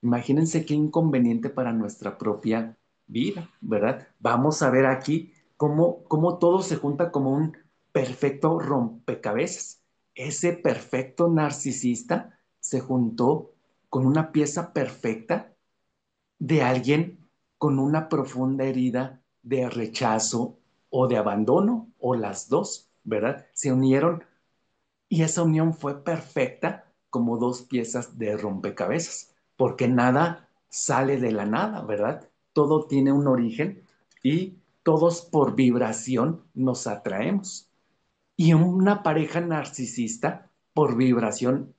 Imagínense qué inconveniente para nuestra propia vida, ¿verdad? Vamos a ver aquí cómo todo se junta como un perfecto rompecabezas. Ese perfecto narcisista se juntó con una pieza perfecta de alguien con una profunda herida de rechazo o de abandono, o las dos, ¿verdad? Se unieron y esa unión fue perfecta como dos piezas de rompecabezas, porque nada sale de la nada, ¿verdad? todo tiene un origen y todos por vibración nos atraemos. Y una pareja narcisista, por vibración,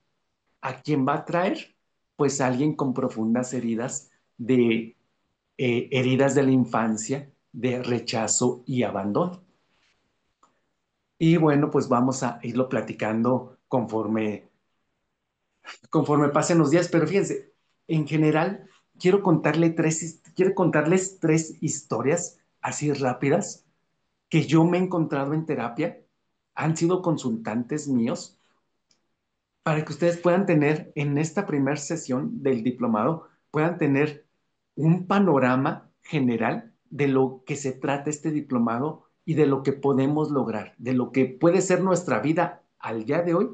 ¿a quién va a atraer? Pues a alguien con profundas heridas heridas de la infancia, de rechazo y abandono. Y bueno, pues vamos a irlo platicando conforme pasen los días, pero fíjense, en general quiero contarles tres historias así rápidas que yo me he encontrado en terapia, han sido consultantes míos, para que ustedes puedan tener en esta primera sesión del diplomado, puedan tener un panorama general de lo que se trata este diplomado y de lo que podemos lograr, de lo que puede ser nuestra vida al día de hoy,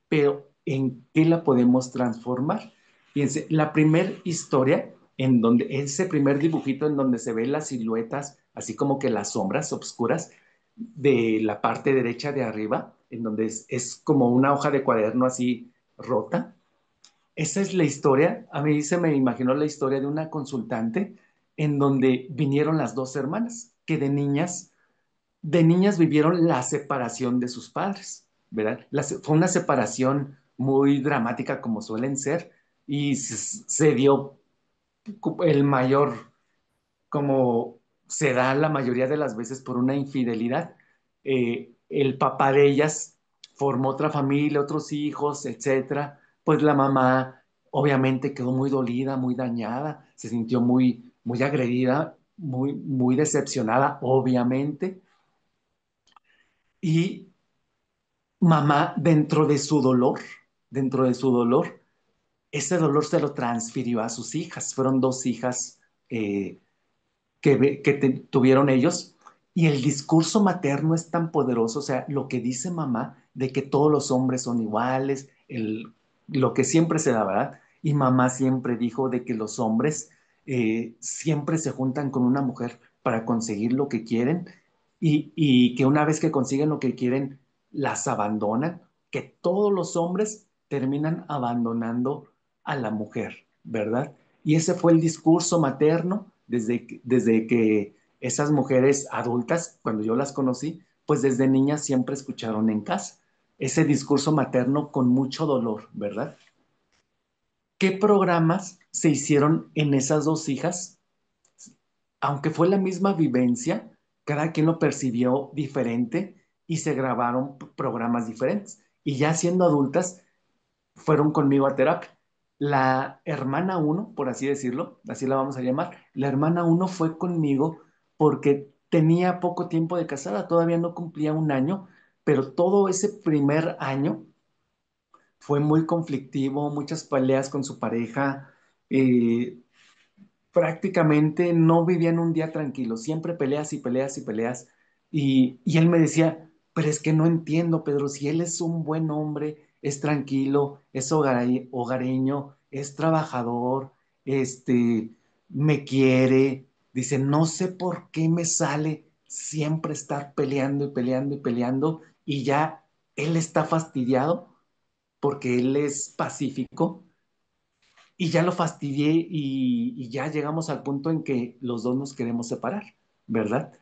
pero en qué la podemos transformar. Fíjense, la primera historia, en donde ese primer dibujito en donde se ven las siluetas, así como que las sombras oscuras de la parte derecha de arriba, en donde es como una hoja de cuaderno así rota. Esa es la historia, a mí se me imaginó la historia de una consultante en donde vinieron las dos hermanas, que de niñas vivieron la separación de sus padres, ¿verdad? Fue una separación muy dramática como suelen ser y se dio el mayor, como se da la mayoría de las veces por una infidelidad. El papá de ellas formó otra familia, otros hijos, etcétera. Pues la mamá obviamente quedó muy dolida, muy dañada, se sintió muy agredida, muy decepcionada, obviamente. Y mamá, dentro de su dolor, ese dolor se lo transfirió a sus hijas. Fueron dos hijas tuvieron ellos. Y el discurso materno es tan poderoso, o sea, lo que dice mamá de que todos los hombres son iguales, lo que siempre se da, ¿verdad? Y mamá siempre dijo de que los hombres siempre se juntan con una mujer para conseguir lo que quieren y que una vez que consiguen lo que quieren, las abandonan, que todos los hombres terminan abandonando a la mujer, ¿verdad? Y ese fue el discurso materno desde que esas mujeres adultas, cuando yo las conocí, pues desde niñas siempre escucharon en casa ese discurso materno con mucho dolor, ¿verdad? ¿Qué programas se hicieron en esas dos hijas? Aunque fue la misma vivencia, cada quien lo percibió diferente y se grabaron programas diferentes. Y ya siendo adultas, fueron conmigo a terapia. La hermana uno, por así decirlo, así la vamos a llamar, la hermana uno fue conmigo porque tenía poco tiempo de casada, todavía no cumplía un año, pero todo ese primer año fue muy conflictivo, muchas peleas con su pareja, eh, prácticamente no vivían un día tranquilo, siempre peleas y peleas y peleas. Y él me decía, pero es que no entiendo, Pedro, si él es un buen hombre, es tranquilo, es hogareño, es trabajador, este, me quiere. Dice, no sé por qué me sale siempre estar peleando y peleando y peleando y ya él está fastidiado porque él es pacífico y ya lo fastidié y ya llegamos al punto en que los dos nos queremos separar, ¿verdad?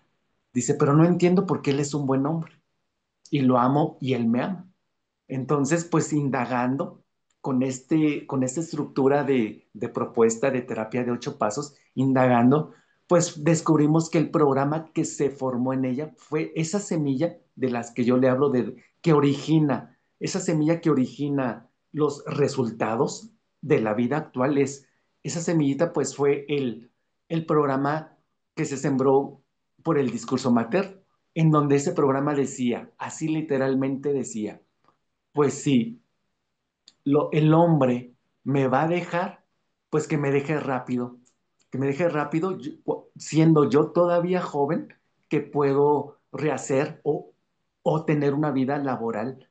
Dice, pero no entiendo por qué él es un buen hombre y lo amo y él me ama. Entonces, pues indagando con esta estructura de propuesta de terapia de 8 pasos, indagando, pues descubrimos que el programa que se formó en ella fue esa semilla de las que yo le hablo, que origina, esa semilla que origina los resultados de la vida actual esa semillita pues fue el programa que se sembró por el discurso materno, en donde ese programa decía, así literalmente decía, pues sí, el hombre me va a dejar, pues que me deje rápido, siendo yo todavía joven, que puedo rehacer o tener una vida laboral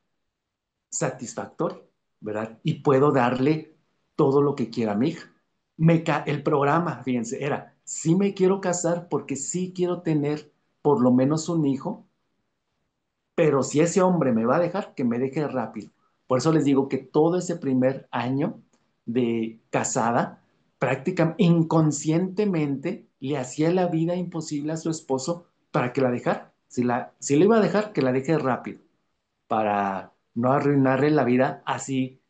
satisfactoria, ¿verdad? Y puedo darle todo lo que quiera a mi hija. El programa, fíjense, era, sí me quiero casar porque sí quiero tener por lo menos un hijo, pero si ese hombre me va a dejar, que me deje rápido. Por eso les digo que todo ese primer año de casada, prácticamente inconscientemente le hacía la vida imposible a su esposo para que la dejara. Si la iba a dejar, que la deje rápido, para no arruinarle la vida así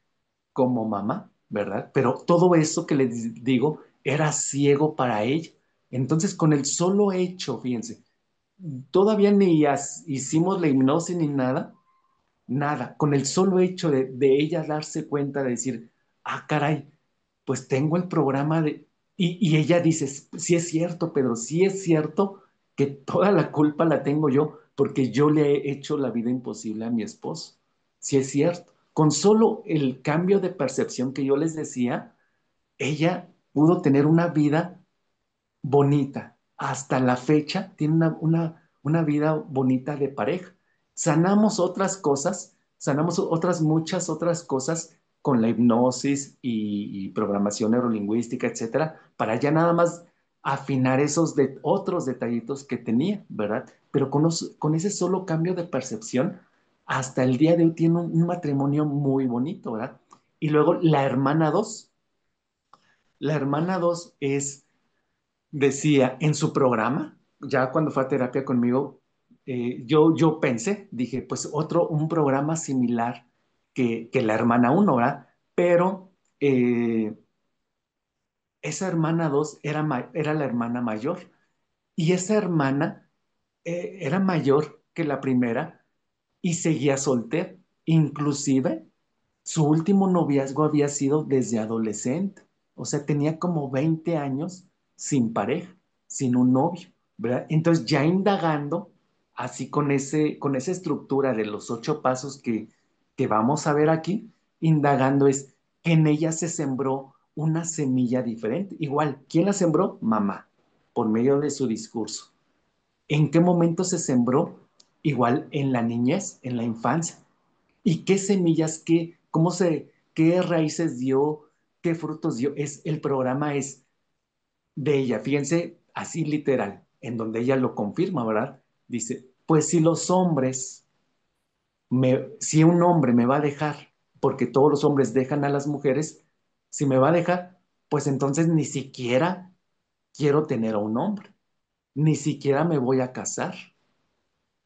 como mamá, ¿verdad? Pero todo eso que les digo era ciego para ella. Entonces, con el solo hecho, fíjense, todavía ni hicimos la hipnosis ni nada, nada, con el solo hecho de ella darse cuenta de decir, ah, caray, pues tengo el programa de... Y ella dice, sí es cierto, Pedro, sí es cierto que toda la culpa la tengo yo porque yo le he hecho la vida imposible a mi esposo. Sí es cierto. Con solo el cambio de percepción que yo les decía, ella pudo tener una vida bonita. Hasta la fecha tiene una vida bonita de pareja. Sanamos otras cosas, sanamos otras, muchas otras cosas con la hipnosis y programación neurolingüística, etcétera, para ya nada más afinar esos otros detallitos que tenía, ¿verdad? Pero con ese solo cambio de percepción, hasta el día de hoy tiene un matrimonio muy bonito, ¿verdad? Y luego la hermana 2 es decía en su programa, ya cuando fue a terapia conmigo, yo pensé, dije, pues un programa similar que la hermana uno, ¿verdad? Pero eh, esa hermana 2 era la hermana mayor y esa hermana era mayor que la primera y seguía soltera. Inclusive, su último noviazgo había sido desde adolescente. O sea, tenía como 20 años sin pareja, sin un novio, ¿verdad? Entonces, ya indagando, así con esa estructura de los 8 pasos que vamos a ver aquí, indagando es que en ella se sembró una semilla diferente. Igual, ¿quién la sembró? Mamá, por medio de su discurso. ¿En qué momento se sembró? Igual en la niñez, en la infancia. ¿Y qué semillas, qué raíces dio, qué frutos dio? El programa es de ella, fíjense, así literal, en donde ella lo confirma, ¿verdad? Dice, pues si un hombre me va a dejar, porque todos los hombres dejan a las mujeres, si me va a dejar, pues entonces ni siquiera quiero tener a un hombre, ni siquiera me voy a casar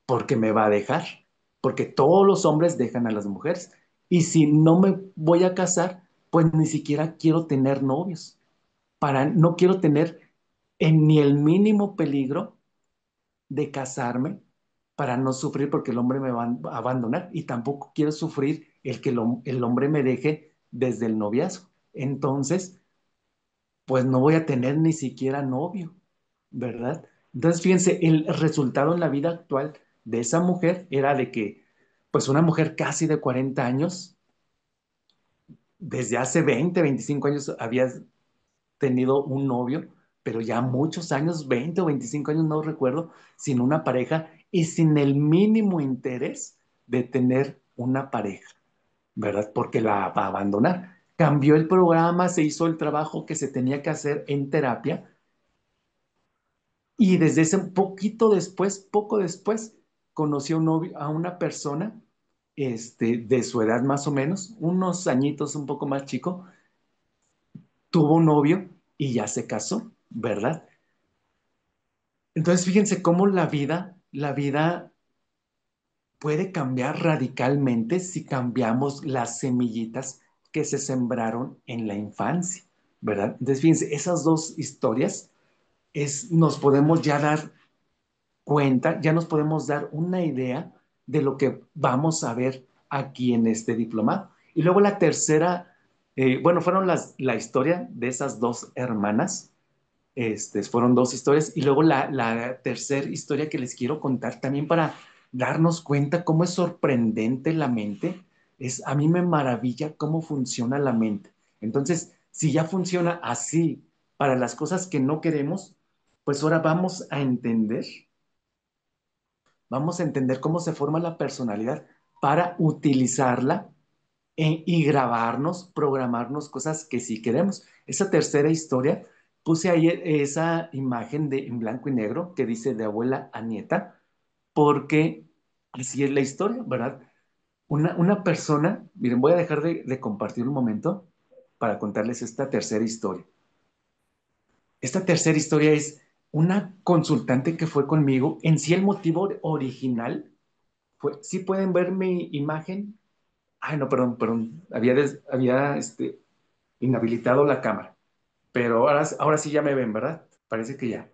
porque me va a dejar, porque todos los hombres dejan a las mujeres. Y si no me voy a casar, pues ni siquiera quiero tener novios, no quiero tener ni el mínimo peligro de casarme para no sufrir porque el hombre me va a abandonar y tampoco quiero sufrir el que el hombre me deje desde el noviazgo. Entonces, pues no voy a tener ni siquiera novio, ¿verdad? Entonces, fíjense, el resultado en la vida actual de esa mujer era de que, pues una mujer casi de 40 años, desde hace 20, 25 años había tenido un novio, pero ya muchos años, 20 o 25 años, no recuerdo, sin una pareja y sin el mínimo interés de tener una pareja, ¿verdad? Porque la va a abandonar. Cambió el programa, se hizo el trabajo que se tenía que hacer en terapia. Y desde ese poquito después, poco después, conoció a una persona de su edad más o menos, unos añitos un poco más chico, tuvo un novio y ya se casó, ¿verdad? Entonces fíjense cómo la vida puede cambiar radicalmente si cambiamos las semillitas que se sembraron en la infancia, ¿verdad? Entonces fíjense, esas dos historias nos podemos ya dar cuenta, ya nos podemos dar una idea de lo que vamos a ver aquí en este diplomado. Y luego la tercera, bueno, fueron la historia de esas dos hermanas, fueron dos historias, y luego la tercera historia que les quiero contar también para darnos cuenta cómo es sorprendente la mente, a mí me maravilla cómo funciona la mente. Entonces, si ya funciona así para las cosas que no queremos, pues ahora vamos a entender cómo se forma la personalidad para utilizarla y grabarnos, programarnos cosas que sí queremos. Esa tercera historia, puse ahí esa imagen en blanco y negro que dice de abuela a nieta, porque así es la historia, ¿verdad? Una persona, miren, voy a dejar de compartir un momento para contarles esta tercera historia. Esta tercera historia es una consultante que fue conmigo, en sí el motivo original fue, ¿sí pueden ver mi imagen? Ay, no, perdón, había inhabilitado la cámara, pero ahora sí ya me ven, ¿verdad? Parece que ya.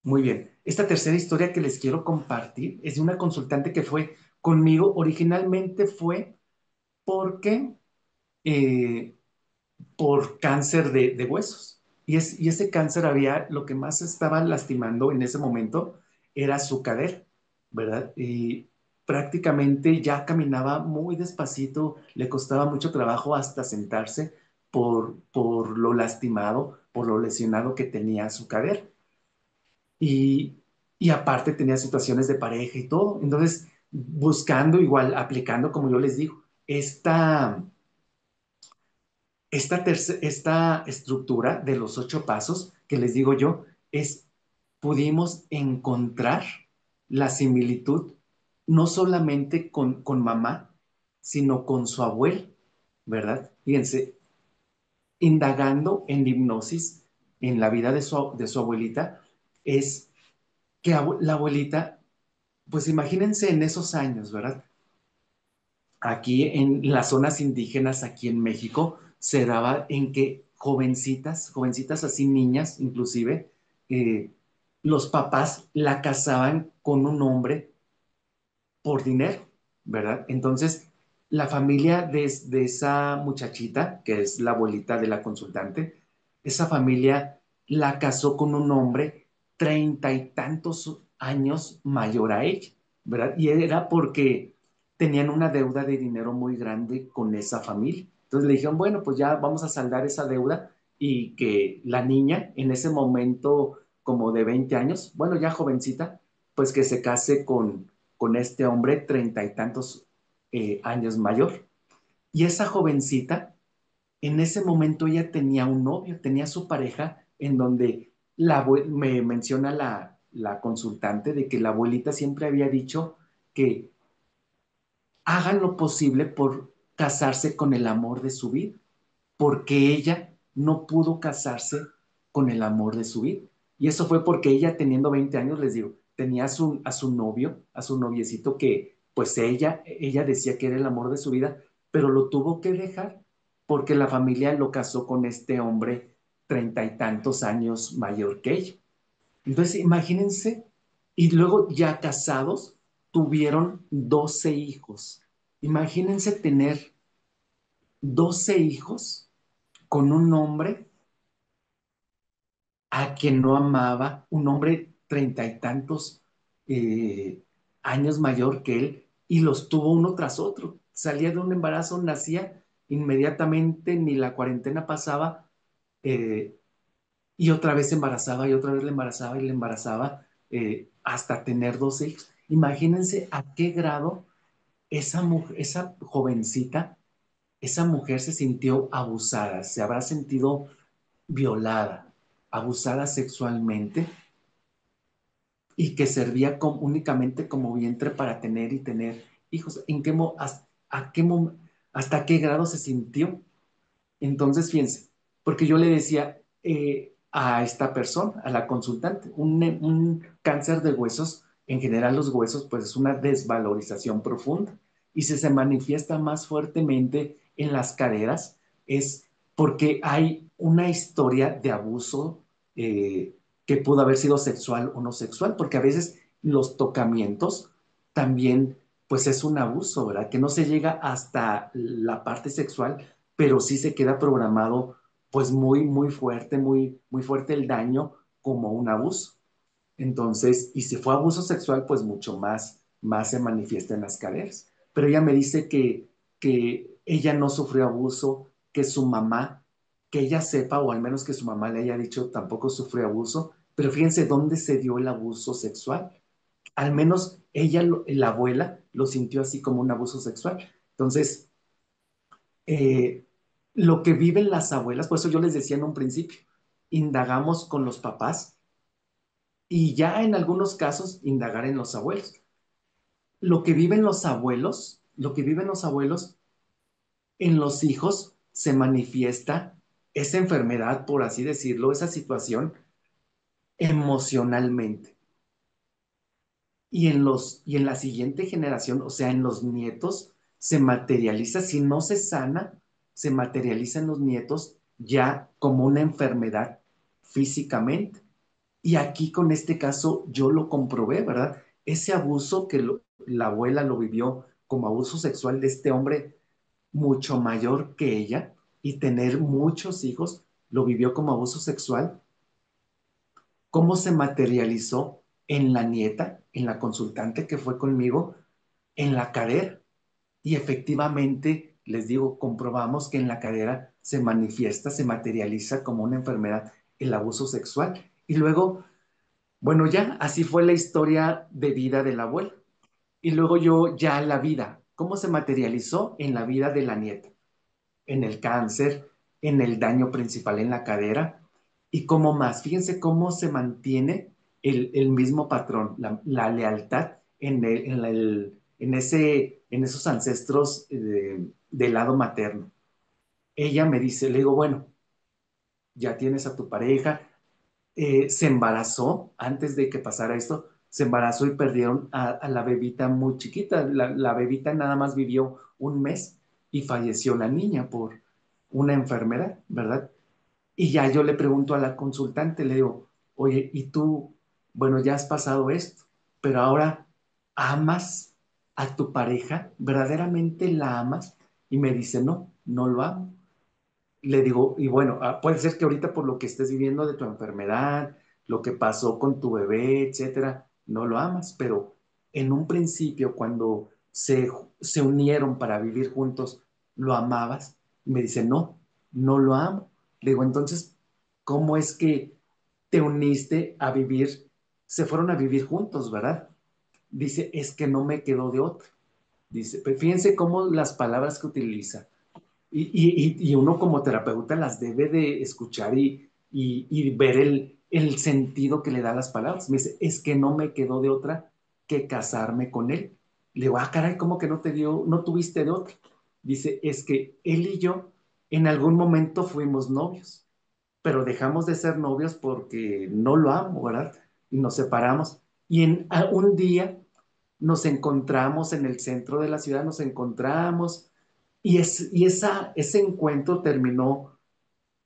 Muy bien. Esta tercera historia que les quiero compartir es de una consultante que fue conmigo. Originalmente fue porque eh, por cáncer de huesos. Y ese cáncer había, lo que más estaba lastimando en ese momento era su cadera, ¿verdad? Y prácticamente ya caminaba muy despacito, le costaba mucho trabajo hasta sentarse por lo lastimado, por lo lesionado que tenía su cadera. Y, y aparte tenía situaciones de pareja y todo. Entonces, buscando igual, aplicando, como yo les digo, esta estructura de los 8 pasos que les digo yo es, pudimos encontrar la similitud no solamente con mamá, sino con su abuelo, ¿verdad? Fíjense, indagando en hipnosis en la vida de su abuelita, es que la abuelita, pues imagínense en esos años, ¿verdad? Aquí en las zonas indígenas, aquí en México, se daba en que jovencitas así, niñas inclusive, eh, los papás la casaban con un hombre por dinero, ¿verdad? Entonces, la familia de esa muchachita, que es la abuelita de la consultante, esa familia la casó con un hombre 30 y tantos años mayor a ella, ¿verdad? Y era porque tenían una deuda de dinero muy grande con esa familia. Entonces le dijeron, bueno, pues ya vamos a saldar esa deuda y que la niña en ese momento como de 20 años, bueno, ya jovencita, pues que se case con este hombre 30 y tantos años mayor. Y esa jovencita, en ese momento ella tenía un novio, tenía su pareja, en donde me menciona la consultante de que la abuelita siempre había dicho que hagan lo posible por casarse con el amor de su vida, porque ella no pudo casarse con el amor de su vida. Y eso fue porque ella, teniendo 20 años, les digo, tenía a su novio, a su noviecito que, pues ella decía que era el amor de su vida, pero lo tuvo que dejar porque la familia lo casó con este hombre 30 y tantos años mayor que ella. Entonces, imagínense, y luego ya casados, tuvieron 12 hijos. Imagínense tener 12 hijos con un hombre a quien no amaba, un hombre 30 y tantos años mayor que él, y los tuvo uno tras otro. Salía de un embarazo, nacía inmediatamente, ni la cuarentena pasaba, eh, y otra vez se embarazaba, y otra vez le embarazaba, y le embarazaba, hasta tener 12 hijos. Imagínense a qué grado esa mujer, esa jovencita, esa mujer se sintió abusada, se habrá sentido violada, abusada sexualmente, y que servía únicamente como vientre para tener y tener hijos. ¿Hasta qué grado se sintió? Entonces, fíjense, porque yo le decía a esta persona, a la consultante, un cáncer de huesos, en general los huesos, pues es una desvalorización profunda. Y si se manifiesta más fuertemente en las caderas, es porque hay una historia de abuso que pudo haber sido sexual o no sexual, porque a veces los tocamientos también, pues es un abuso, ¿verdad? Que no se llega hasta la parte sexual, pero sí se queda programado pues muy, muy fuerte, muy, muy fuerte el daño como un abuso. Entonces, y si fue abuso sexual, pues mucho más se manifiesta en las caderas. Pero ella me dice que ella no sufrió abuso, que su mamá, que ella sepa, o al menos que su mamá le haya dicho, tampoco sufrió abuso. Pero fíjense dónde se dio el abuso sexual. Al menos ella, la abuela, lo sintió así como un abuso sexual. Entonces, eh, lo que viven las abuelas, por eso yo les decía en un principio, indagamos con los papás y ya en algunos casos indagar en los abuelos. Lo que viven los abuelos en los hijos se manifiesta esa enfermedad, por así decirlo, esa situación emocionalmente. Y en la siguiente generación, o sea, en los nietos, se materializa, si no se sana, se materializa en los nietos ya como una enfermedad físicamente. Y aquí con este caso yo lo comprobé, ¿verdad? Ese abuso que la abuela lo vivió como abuso sexual de este hombre mucho mayor que ella y tener muchos hijos, lo vivió como abuso sexual. ¿Cómo se materializó en la nieta, en la consultante que fue conmigo, en la cadera? Y efectivamente, les digo, comprobamos que en la cadera se manifiesta, se materializa como una enfermedad el abuso sexual. Y luego, bueno, ya así fue la historia de vida del abuelo. Y luego yo ya la vida, ¿cómo se materializó en la vida de la nieta? En el cáncer, en el daño principal en la cadera y cómo más. Fíjense cómo se mantiene el mismo patrón, la lealtad en esos ancestros del lado materno. Ella me dice, le digo, bueno, ya tienes a tu pareja, se embarazó antes de que pasara esto, se embarazó y perdieron a la bebita muy chiquita. La bebita nada más vivió un mes y falleció la niña por una enfermedad, ¿verdad? Y ya yo le pregunto a la consultante, le digo, oye, ¿y tú, bueno, ya has pasado esto, pero ahora amas a tu pareja? ¿Verdaderamente la amas? Y me dice, no, no lo amo. Le digo, y bueno, puede ser que ahorita por lo que estés viviendo de tu enfermedad, lo que pasó con tu bebé, etcétera, no lo amas, pero en un principio, cuando se unieron para vivir juntos, ¿lo amabas? Y me dice, no, no lo amo. Le digo, entonces, ¿cómo es que te uniste a vivir? Se fueron a vivir juntos, ¿verdad? Dice, es que no me quedó de otra. Dice, pero fíjense cómo las palabras que utiliza. Y uno como terapeuta las debe de escuchar y ver el sentido que le da a las palabras. Me dice, es que no me quedó de otra que casarme con él. Le digo, ah, caray, ¿cómo que no te dio, no tuviste de otra? Dice, es que él y yo en algún momento fuimos novios, pero dejamos de ser novios porque no lo amo, ¿verdad? Y nos separamos. Y un día nos encontramos en el centro de la ciudad, nos encontramos ese encuentro terminó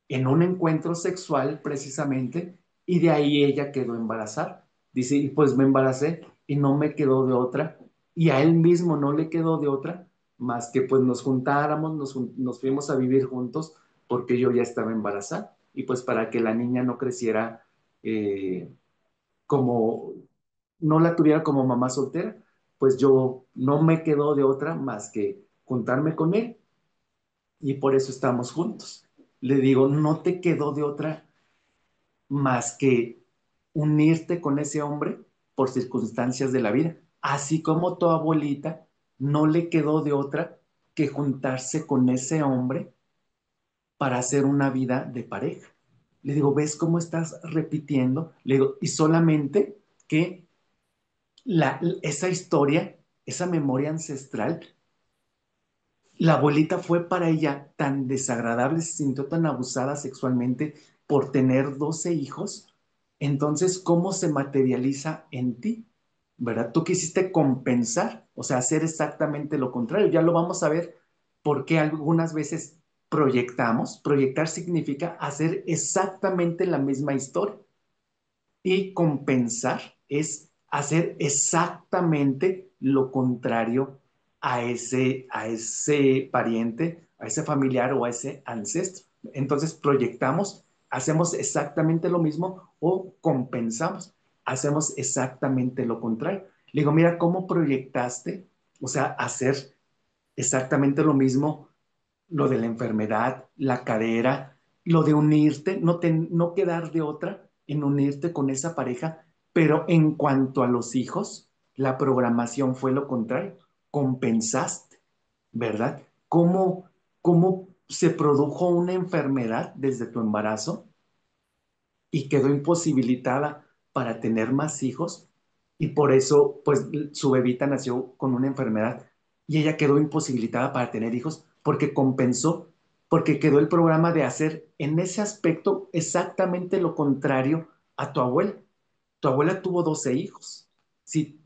en un encuentro sexual precisamente y de ahí ella quedó embarazada. Dice, y pues me embaracé y no me quedó de otra y a él mismo no le quedó de otra más que pues nos juntáramos, nos fuimos a vivir juntos porque yo ya estaba embarazada y pues para que la niña no creciera eh, como, no la tuviera como mamá soltera, pues yo no me quedó de otra más que juntarme con él y por eso estamos juntos. Le digo, no te quedó de otra más que unirte con ese hombre por circunstancias de la vida, así como tu abuelita no le quedó de otra que juntarse con ese hombre para hacer una vida de pareja. Le digo, ¿ves cómo estás repitiendo? Le digo, y solamente que esa historia, esa memoria ancestral, la abuelita fue para ella tan desagradable, se sintió tan abusada sexualmente por tener 12 hijos. Entonces, ¿cómo se materializa en ti? ¿Verdad? Tú quisiste compensar, o sea, hacer exactamente lo contrario. Ya lo vamos a ver porque algunas veces proyectamos. Proyectar significa hacer exactamente la misma historia. Y compensar es hacer exactamente lo contrario a ese pariente, a ese familiar o a ese ancestro. Entonces proyectamos, hacemos exactamente lo mismo o compensamos, hacemos exactamente lo contrario. Le digo, mira, ¿cómo proyectaste? O sea, hacer exactamente lo mismo, lo de la enfermedad, la cadera, lo de unirte, no quedar de otra en unirte con esa pareja, pero en cuanto a los hijos, la programación fue lo contrario, compensaste, ¿verdad? ¿Cómo se produjo una enfermedad desde tu embarazo y quedó imposibilitada para tener más hijos? Y por eso, pues, su bebita nació con una enfermedad y ella quedó imposibilitada para tener hijos porque compensó, porque quedó el programa de hacer en ese aspecto exactamente lo contrario a tu abuela. Tu abuela tuvo 12 hijos. Si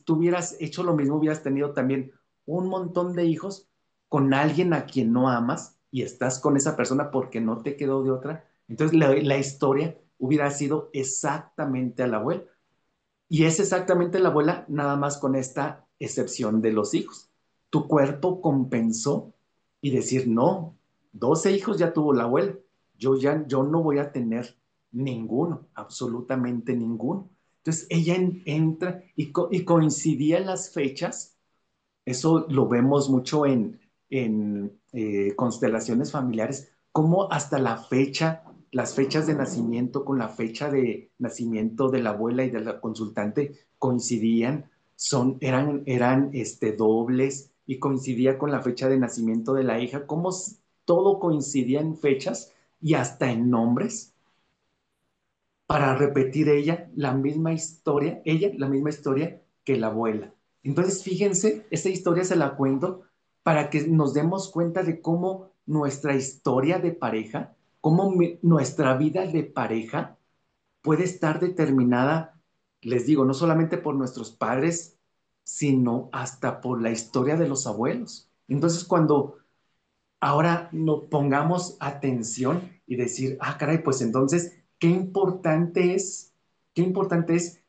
tú hubieras hecho lo mismo, hubieras tenido también un montón de hijos con alguien a quien no amas y estás con esa persona porque no te quedó de otra. Entonces la historia hubiera sido exactamente a la abuela. Y es exactamente la abuela, nada más con esta excepción de los hijos. Tu cuerpo compensó y decir, no, 12 hijos ya tuvo la abuela. Yo no voy a tener ninguno, absolutamente ninguno. Entonces ella entra y coincidía en las fechas. Eso lo vemos mucho en constelaciones familiares, como hasta la fecha, las fechas de nacimiento con la fecha de nacimiento de la abuela y de la consultante coincidían, eran dobles y coincidía con la fecha de nacimiento de la hija, como todo coincidía en fechas y hasta en nombres para repetir ella la misma historia que la abuela. Entonces, fíjense, esta historia se la cuento para que nos demos cuenta de cómo nuestra historia de pareja, nuestra vida de pareja puede estar determinada, les digo, no solamente por nuestros padres, sino hasta por la historia de los abuelos. Entonces, cuando ahora no pongamos atención y decir, ah, caray, pues entonces, qué importante es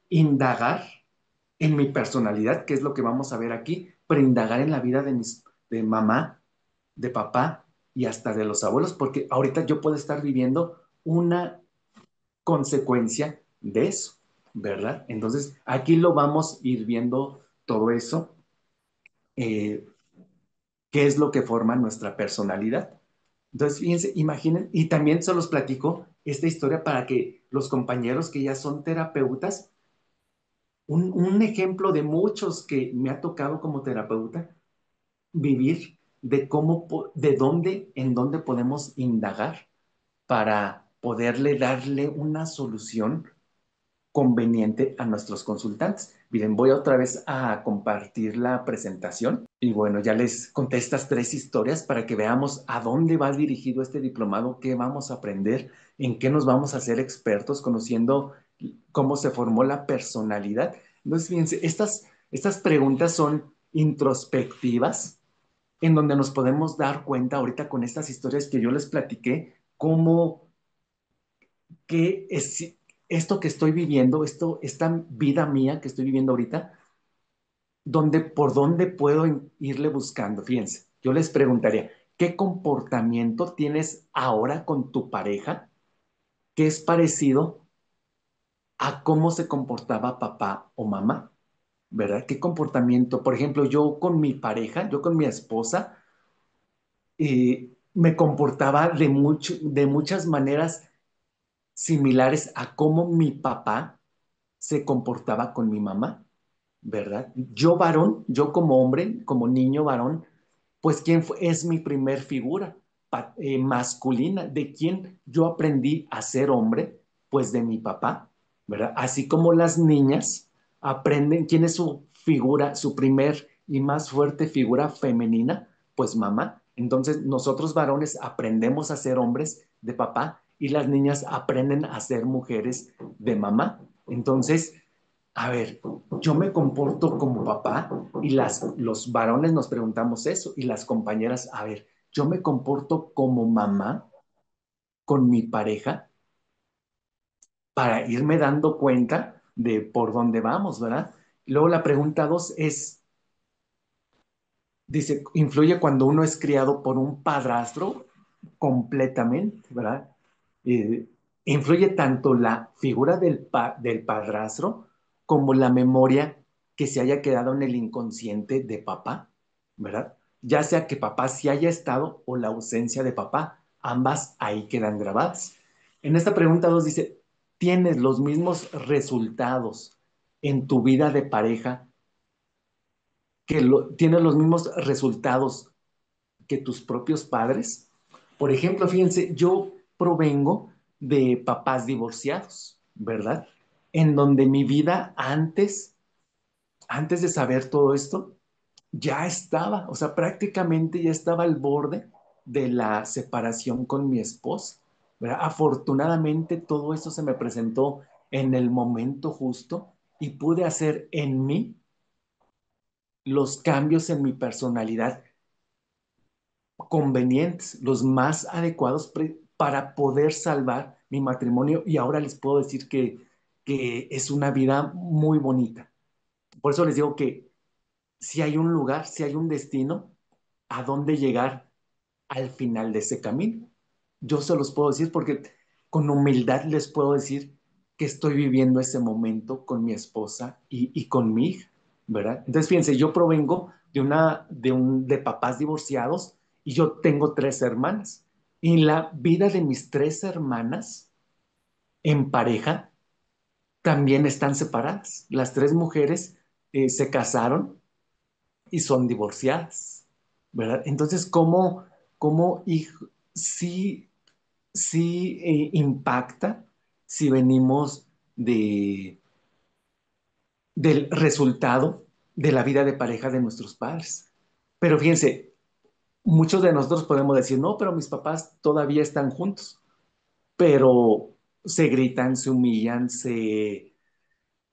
indagar en mi personalidad, que es lo que vamos a ver aquí, pero indagar en la vida de mamá, de papá y hasta de los abuelos, porque ahorita yo puedo estar viviendo una consecuencia de eso, ¿verdad? Entonces, aquí lo vamos a ir viendo todo eso, eh, qué es lo que forma nuestra personalidad. Entonces, fíjense, imaginen, y también se los platico esta historia para que los compañeros que ya son terapeutas, un ejemplo de muchos que me ha tocado como terapeuta vivir de de dónde, en dónde podemos indagar para poderle darle una solución conveniente a nuestros consultantes. Miren, voy otra vez a compartir la presentación y bueno, ya les conté estas tres historias para que veamos a dónde va dirigido este diplomado, qué vamos a aprender, en qué nos vamos a hacer expertos, conociendo cómo se formó la personalidad. Entonces, fíjense, estas preguntas son introspectivas, en donde nos podemos dar cuenta ahorita con estas historias que yo les platiqué, cómo qué es esto que estoy viviendo, esta vida mía que estoy viviendo ahorita, por dónde puedo irle buscando. Fíjense, yo les preguntaría, ¿qué comportamiento tienes ahora con tu pareja que es parecido a cómo se comportaba papá o mamá? ¿Verdad? ¿Qué comportamiento? Por ejemplo, yo con mi pareja, yo con mi esposa, me comportaba de muchas maneras similares a cómo mi papá se comportaba con mi mamá, ¿verdad? Yo varón, yo como hombre, como niño varón, pues es mi primer figura masculina, de quien yo aprendí a ser hombre, pues de mi papá, ¿verdad? Así como las niñas aprenden quién es su figura, su primer y más fuerte figura femenina, pues mamá. Entonces nosotros varones aprendemos a ser hombres de papá y las niñas aprenden a ser mujeres de mamá. Entonces, a ver, yo me comporto como papá y los varones nos preguntamos eso y las compañeras, a ver, yo me comporto como mamá con mi pareja para irme dando cuenta de por dónde vamos, ¿verdad? Luego la pregunta dos es, dice, ¿influye cuando uno es criado por un padrastro? Completamente, ¿verdad? Eh, influye tanto la figura del padrastro como la memoria que se haya quedado en el inconsciente de papá, ¿verdad? Ya sea que papá sí haya estado o la ausencia de papá, ambas ahí quedan grabadas. En esta pregunta 2 dice, ¿tienes los mismos resultados en tu vida de pareja tienes los mismos resultados que tus propios padres? Por ejemplo, fíjense, yo provengo de papás divorciados, ¿verdad? En donde mi vida antes de saber todo esto, ya estaba, o sea, prácticamente ya estaba al borde de la separación con mi esposa, ¿verdad? Afortunadamente todo eso se me presentó en el momento justo y pude hacer en mí los cambios en mi personalidad convenientes, los más adecuados para poder salvar mi matrimonio y ahora les puedo decir que es una vida muy bonita. Por eso les digo que si hay un lugar, si hay un destino, a dónde llegar al final de ese camino. Yo se los puedo decir porque con humildad les puedo decir que estoy viviendo ese momento con mi esposa y con mi hija, ¿verdad? Entonces, fíjense, yo provengo de papás divorciados y yo tengo tres hermanas. Y la vida de mis tres hermanas en pareja también están separadas. Las tres mujeres se casaron y son divorciadas, ¿verdad? Entonces, cómo hijo, sí, sí impacta si venimos de, del resultado de la vida de pareja de nuestros padres. Pero fíjense, muchos de nosotros podemos decir, no, pero mis papás todavía están juntos, pero se gritan, se humillan, se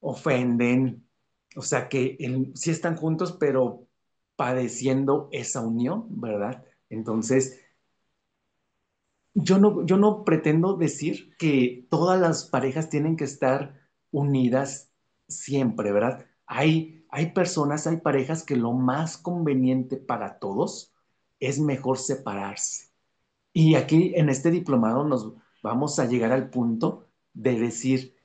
ofenden, o sea que sí están juntos, pero padeciendo esa unión, ¿verdad? Entonces, yo no pretendo decir que todas las parejas tienen que estar unidas siempre, ¿verdad? Hay personas, hay parejas que lo más conveniente para todos es mejor separarse. Y aquí en este diplomado nos vamos a llegar al punto de decir,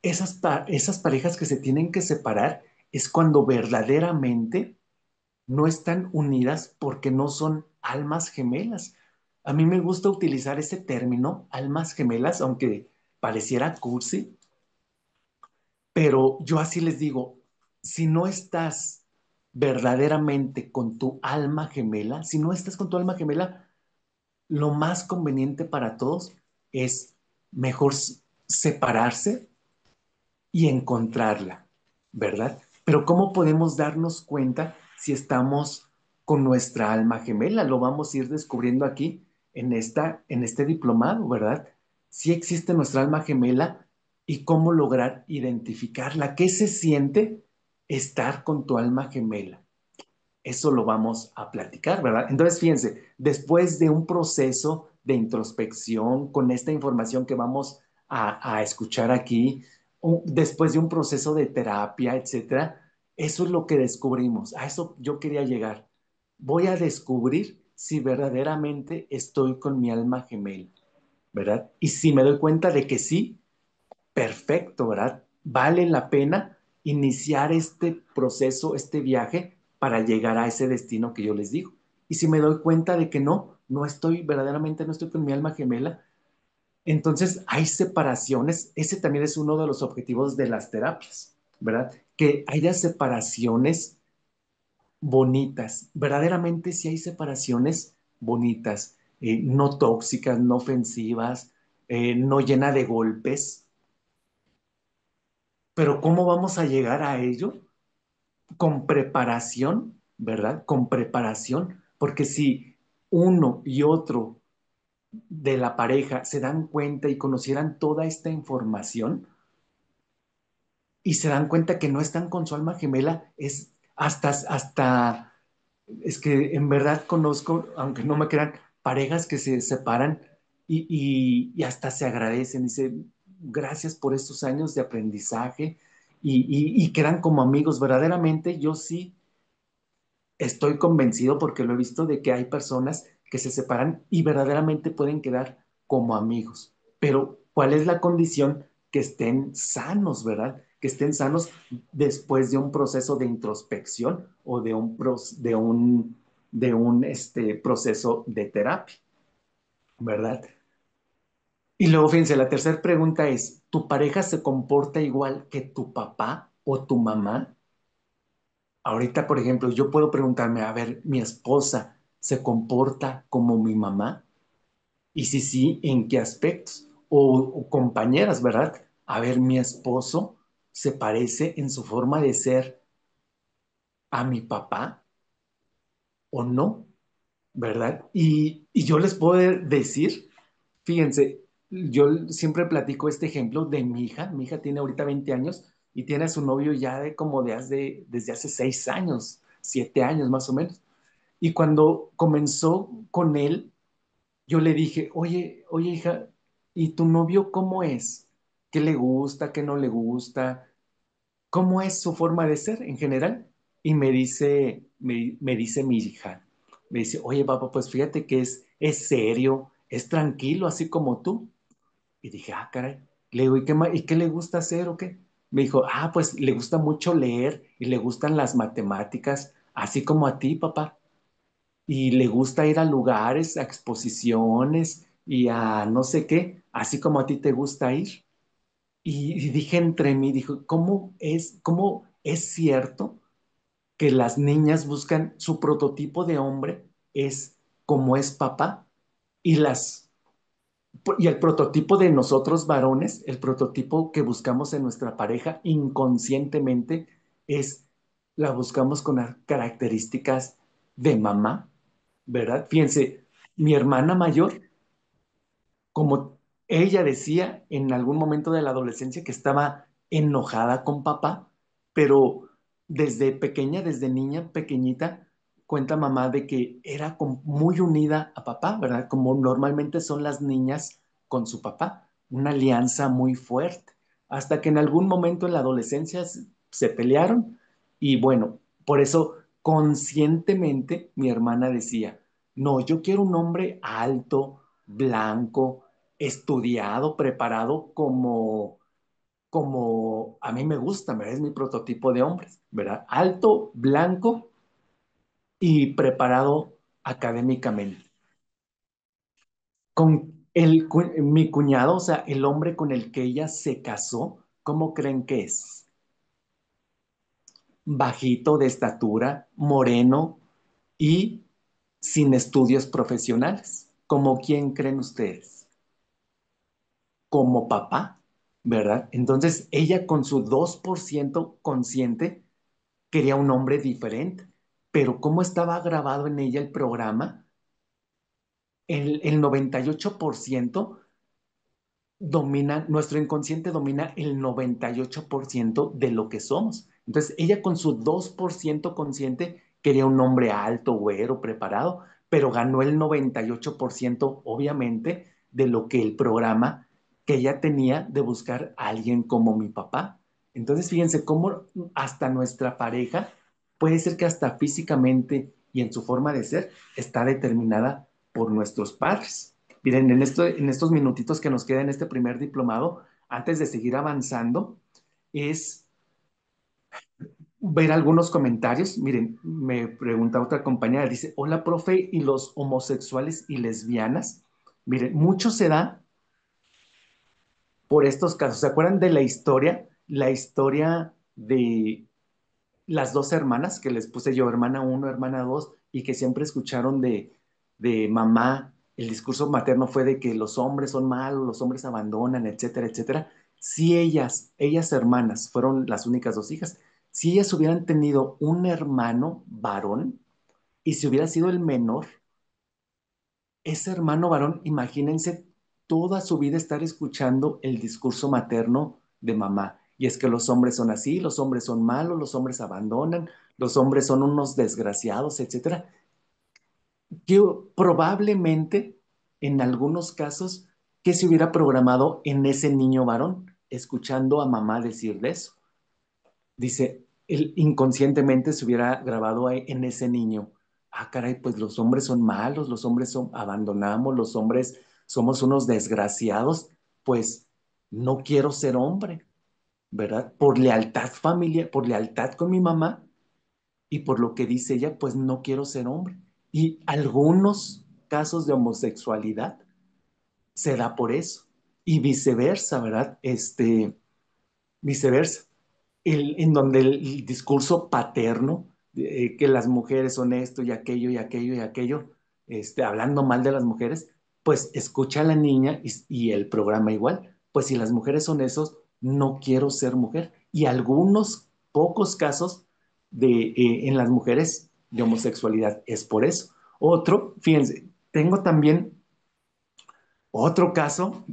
esas parejas que se tienen que separar es cuando verdaderamente no están unidas porque no son almas gemelas. A mí me gusta utilizar ese término, almas gemelas, aunque pareciera cursi, pero yo así les digo, si no estás verdaderamente con tu alma gemela, si no estás con tu alma gemela, lo más conveniente para todos es mejor separarse y encontrarla, ¿verdad? Pero ¿cómo podemos darnos cuenta si estamos con nuestra alma gemela? Lo vamos a ir descubriendo aquí en este diplomado, ¿verdad? Si existe nuestra alma gemela y cómo lograr identificarla. ¿Qué se siente estar con tu alma gemela? Eso lo vamos a platicar, ¿verdad? Entonces, fíjense, después de un proceso de introspección con esta información que vamos a escuchar aquí, después de un proceso de terapia, etcétera, eso es lo que descubrimos. A eso yo quería llegar. Voy a descubrir si verdaderamente estoy con mi alma gemela, ¿verdad? Y si me doy cuenta de que sí, perfecto, ¿verdad? Vale la pena iniciar este proceso, este viaje para llegar a ese destino que yo les digo. Y si me doy cuenta de que no, no estoy, verdaderamente no estoy con mi alma gemela, entonces hay separaciones. Ese también es uno de los objetivos de las terapias, ¿verdad? Que haya separaciones bonitas. Verdaderamente si hay separaciones bonitas, no tóxicas, no ofensivas, no llena de golpes, pero ¿cómo vamos a llegar a ello? Con preparación, ¿verdad? Con preparación, porque si uno y otro de la pareja se dan cuenta y conocieran toda esta información y se dan cuenta que no están con su alma gemela, es hasta, es que en verdad conozco, aunque no me crean, parejas que se separan y hasta se agradecen, dicen, gracias por estos años de aprendizaje y quedan como amigos. Verdaderamente yo sí estoy convencido porque lo he visto de que hay personas que se separan y verdaderamente pueden quedar como amigos. Pero ¿cuál es la condición? Que estén sanos, ¿verdad? Que estén sanos después de un proceso de introspección o de un proceso de terapia, ¿verdad? Y luego, fíjense, la tercera pregunta es, ¿tu pareja se comporta igual que tu papá o tu mamá? Ahorita, por ejemplo, yo puedo preguntarme, a ver, ¿mi esposa se comporta como mi mamá? Y si sí, ¿en qué aspectos? O compañeras, ¿verdad? A ver, ¿mi esposo se parece en su forma de ser a mi papá o no? ¿Verdad? Y yo les puedo decir, fíjense, yo siempre platico este ejemplo de mi hija. Mi hija tiene ahorita 20 años y tiene a su novio ya de como desde hace 6 años, 7 años más o menos. Y cuando comenzó con él, yo le dije, oye hija, ¿y tu novio cómo es? ¿Qué le gusta? ¿Qué no le gusta? ¿Cómo es su forma de ser en general? Y me dice mi hija, me dice, oye papá, pues fíjate que es serio, es tranquilo, así como tú. Y dije, ah, caray. Le digo, ¿y qué le gusta hacer o qué? Me dijo, ah, pues le gusta mucho leer y le gustan las matemáticas, así como a ti, papá. Y le gusta ir a lugares, a exposiciones y a no sé qué, así como a ti te gusta ir. Y dije entre mí, dijo, cómo es cierto que las niñas buscan su prototipo de hombre es como es papá y y el prototipo de nosotros varones, el prototipo que buscamos en nuestra pareja inconscientemente es, la buscamos con las características de mamá, ¿verdad? Fíjense, mi hermana mayor, como ella decía en algún momento de la adolescencia que estaba enojada con papá, pero desde pequeña, desde niña pequeñita, cuenta mamá de que era muy unida a papá, ¿verdad? Como normalmente son las niñas con su papá, una alianza muy fuerte, hasta que en algún momento en la adolescencia se pelearon y bueno, por eso conscientemente mi hermana decía, no, yo quiero un hombre alto, blanco, estudiado, preparado como a mí me gusta, ¿verdad? Es mi prototipo de hombres, ¿verdad? Alto, blanco y preparado académicamente. Mi cuñado, o sea, el hombre con el que ella se casó, ¿cómo creen que es? Bajito de estatura, moreno y sin estudios profesionales. ¿Cómo quién creen ustedes? Como papá, ¿verdad? Entonces ella con su 2% consciente quería un hombre diferente, pero como estaba grabado en ella el programa, el 98% domina, nuestro inconsciente domina el 98% de lo que somos. Entonces, ella con su 2% consciente quería un hombre alto, güero, preparado, pero ganó el 98% obviamente, de lo que el programa que ella tenía de buscar a alguien como mi papá. Entonces, fíjense cómo hasta nuestra pareja puede ser que hasta físicamente y en su forma de ser está determinada por nuestros padres. Miren, en estos minutitos que nos queda en este primer diplomado, antes de seguir avanzando, es ver algunos comentarios. Miren, me pregunta otra compañera, dice, hola, profe, ¿y los homosexuales y lesbianas? Miren, mucho se da por estos casos. ¿Se acuerdan de la historia? La historia de las dos hermanas que les puse yo, hermana uno, hermana dos, y que siempre escucharon de mamá, el discurso materno fue de que los hombres son malos, los hombres abandonan, etcétera, etcétera. Si ellas hermanas, fueron las únicas dos hijas, si ellas hubieran tenido un hermano varón y si hubiera sido el menor, ese hermano varón, imagínense toda su vida estar escuchando el discurso materno de mamá. Y es que los hombres son así, los hombres son malos, los hombres abandonan, los hombres son unos desgraciados, etcétera. Yo probablemente, en algunos casos, ¿qué se hubiera programado en ese niño varón, escuchando a mamá decir de eso? Dice, él inconscientemente se hubiera grabado en ese niño. Ah, caray, pues los hombres son malos, los hombres abandonamos, los hombres somos unos desgraciados, pues no quiero ser hombre, ¿verdad? Por lealtad familiar, por lealtad con mi mamá y por lo que dice ella, pues no quiero ser hombre. Y algunos casos de homosexualidad se da por eso. Y viceversa, ¿verdad? Viceversa en donde el discurso paterno, que las mujeres son esto y aquello y aquello y aquello, hablando mal de las mujeres, pues escucha a la niña y el programa igual. Pues si las mujeres son esos, no quiero ser mujer. Y algunos pocos casos en las mujeres de homosexualidad es por eso. Otro, fíjense, tengo también Otro caso,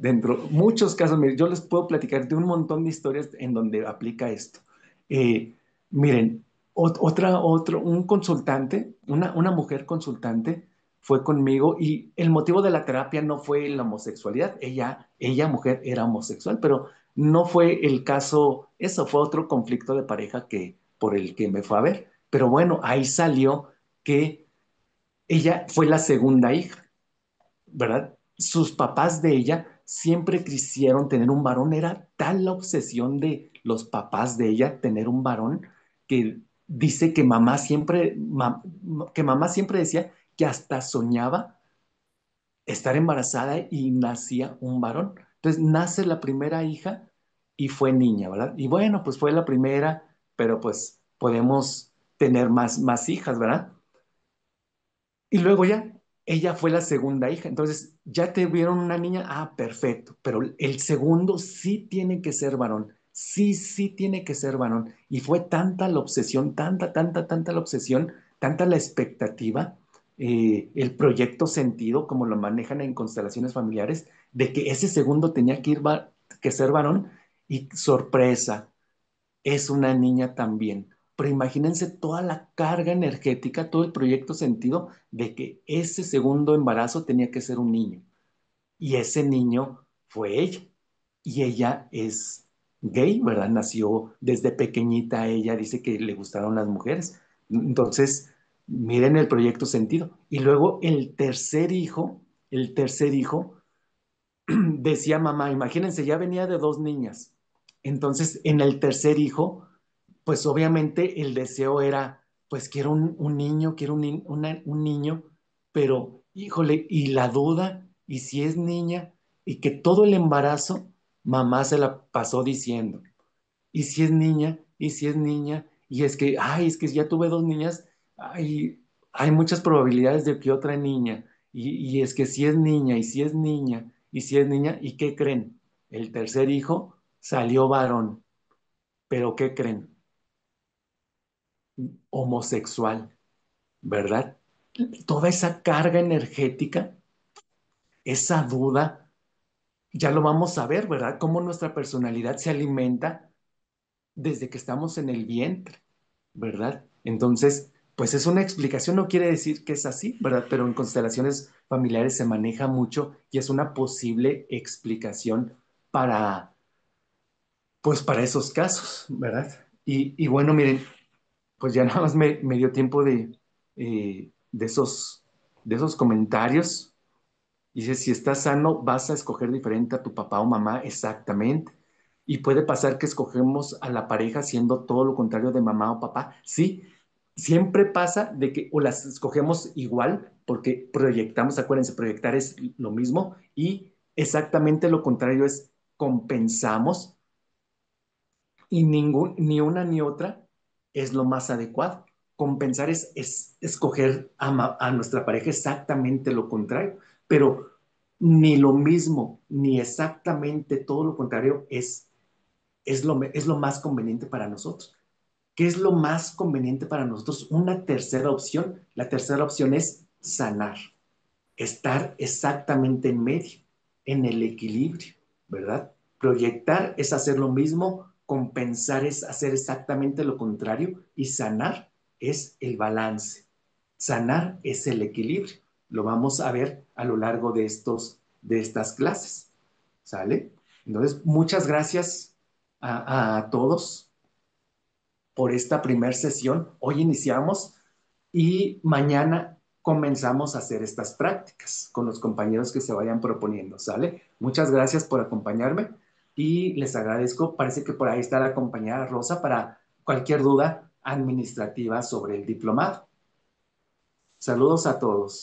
muchos casos, mire, yo les puedo platicar de un montón de historias en donde aplica esto. Eh, Miren, un consultante, una mujer consultante, fue conmigo y el motivo de la terapia no fue la homosexualidad. Ella, mujer, era homosexual, pero no fue el caso, eso fue otro conflicto de pareja por el que me fue a ver. Pero bueno, ahí salió que ella fue la segunda hija, ¿verdad? Sus papás de ella siempre quisieron tener un varón, era tal la obsesión de los papás de ella tener un varón que dice que que mamá siempre decía que hasta soñaba estar embarazada y nacía un varón. Entonces nace la primera hija y fue niña, ¿verdad? Y bueno, pues fue la primera, pero pues podemos tener más hijas, ¿verdad? Y luego ya, ella fue la segunda hija. Entonces, ya te vieron una niña, ah, perfecto. Pero el segundo sí tiene que ser varón. Sí, sí tiene que ser varón. Y fue tanta la obsesión, tanta la obsesión, tanta la expectativa, el proyecto sentido, como lo manejan en constelaciones familiares, de que ese segundo tenía que ser varón. Y sorpresa, es una niña también. Pero imagínense toda la carga energética, todo el proyecto sentido de que ese segundo embarazo tenía que ser un niño. Y ese niño fue ella. Y ella es gay, ¿verdad? Nació desde pequeñita, ella dice que le gustaron las mujeres. Entonces, miren el proyecto sentido. Y luego el tercer hijo, decía mamá, imagínense, ya venía de dos niñas. Entonces, en el tercer hijo, pues obviamente el deseo era, pues quiero un niño, quiero un niño, pero híjole, y la duda, y si es niña, y que todo el embarazo, mamá se la pasó diciendo, y si es niña, y si es niña, y es que, ay, es que ya tuve dos niñas, ay, hay muchas probabilidades de que otra niña, y es que si es niña, y si es niña, y si es niña, ¿y qué creen? El tercer hijo salió varón, pero ¿qué creen? Homosexual, ¿verdad? Toda esa carga energética, esa duda, ya lo vamos a ver, ¿verdad? Cómo nuestra personalidad se alimenta desde que estamos en el vientre, ¿verdad? Entonces, pues es una explicación, no quiere decir que es así, ¿verdad? Pero en constelaciones familiares se maneja mucho y es una posible explicación para, pues para esos casos, ¿verdad? Y bueno, miren, pues ya nada más me dio tiempo de esos comentarios. Dice, si estás sano, vas a escoger diferente a tu papá o mamá, exactamente. Y puede pasar que escogemos a la pareja siendo todo lo contrario de mamá o papá. Sí, siempre pasa de que o las escogemos igual, porque proyectamos, acuérdense, proyectar es lo mismo, y exactamente lo contrario es compensamos y ni una ni otra es lo más adecuado. Compensar es escoger a nuestra pareja exactamente lo contrario, pero ni lo mismo, ni exactamente todo lo contrario es lo más conveniente para nosotros. ¿Qué es lo más conveniente para nosotros? Una tercera opción. La tercera opción es sanar, estar exactamente en medio, en el equilibrio, ¿verdad? Proyectar es hacer lo mismo, compensar es hacer exactamente lo contrario y sanar es el balance. Sanar es el equilibrio. Lo vamos a ver a lo largo de estas clases. ¿Sale? Entonces, muchas gracias a todos por esta primera sesión. Hoy iniciamos y mañana comenzamos a hacer estas prácticas con los compañeros que se vayan proponiendo, ¿sale? Muchas gracias por acompañarme y les agradezco. Parece que por ahí está la compañera Rosa para cualquier duda administrativa sobre el diplomado. Saludos a todos.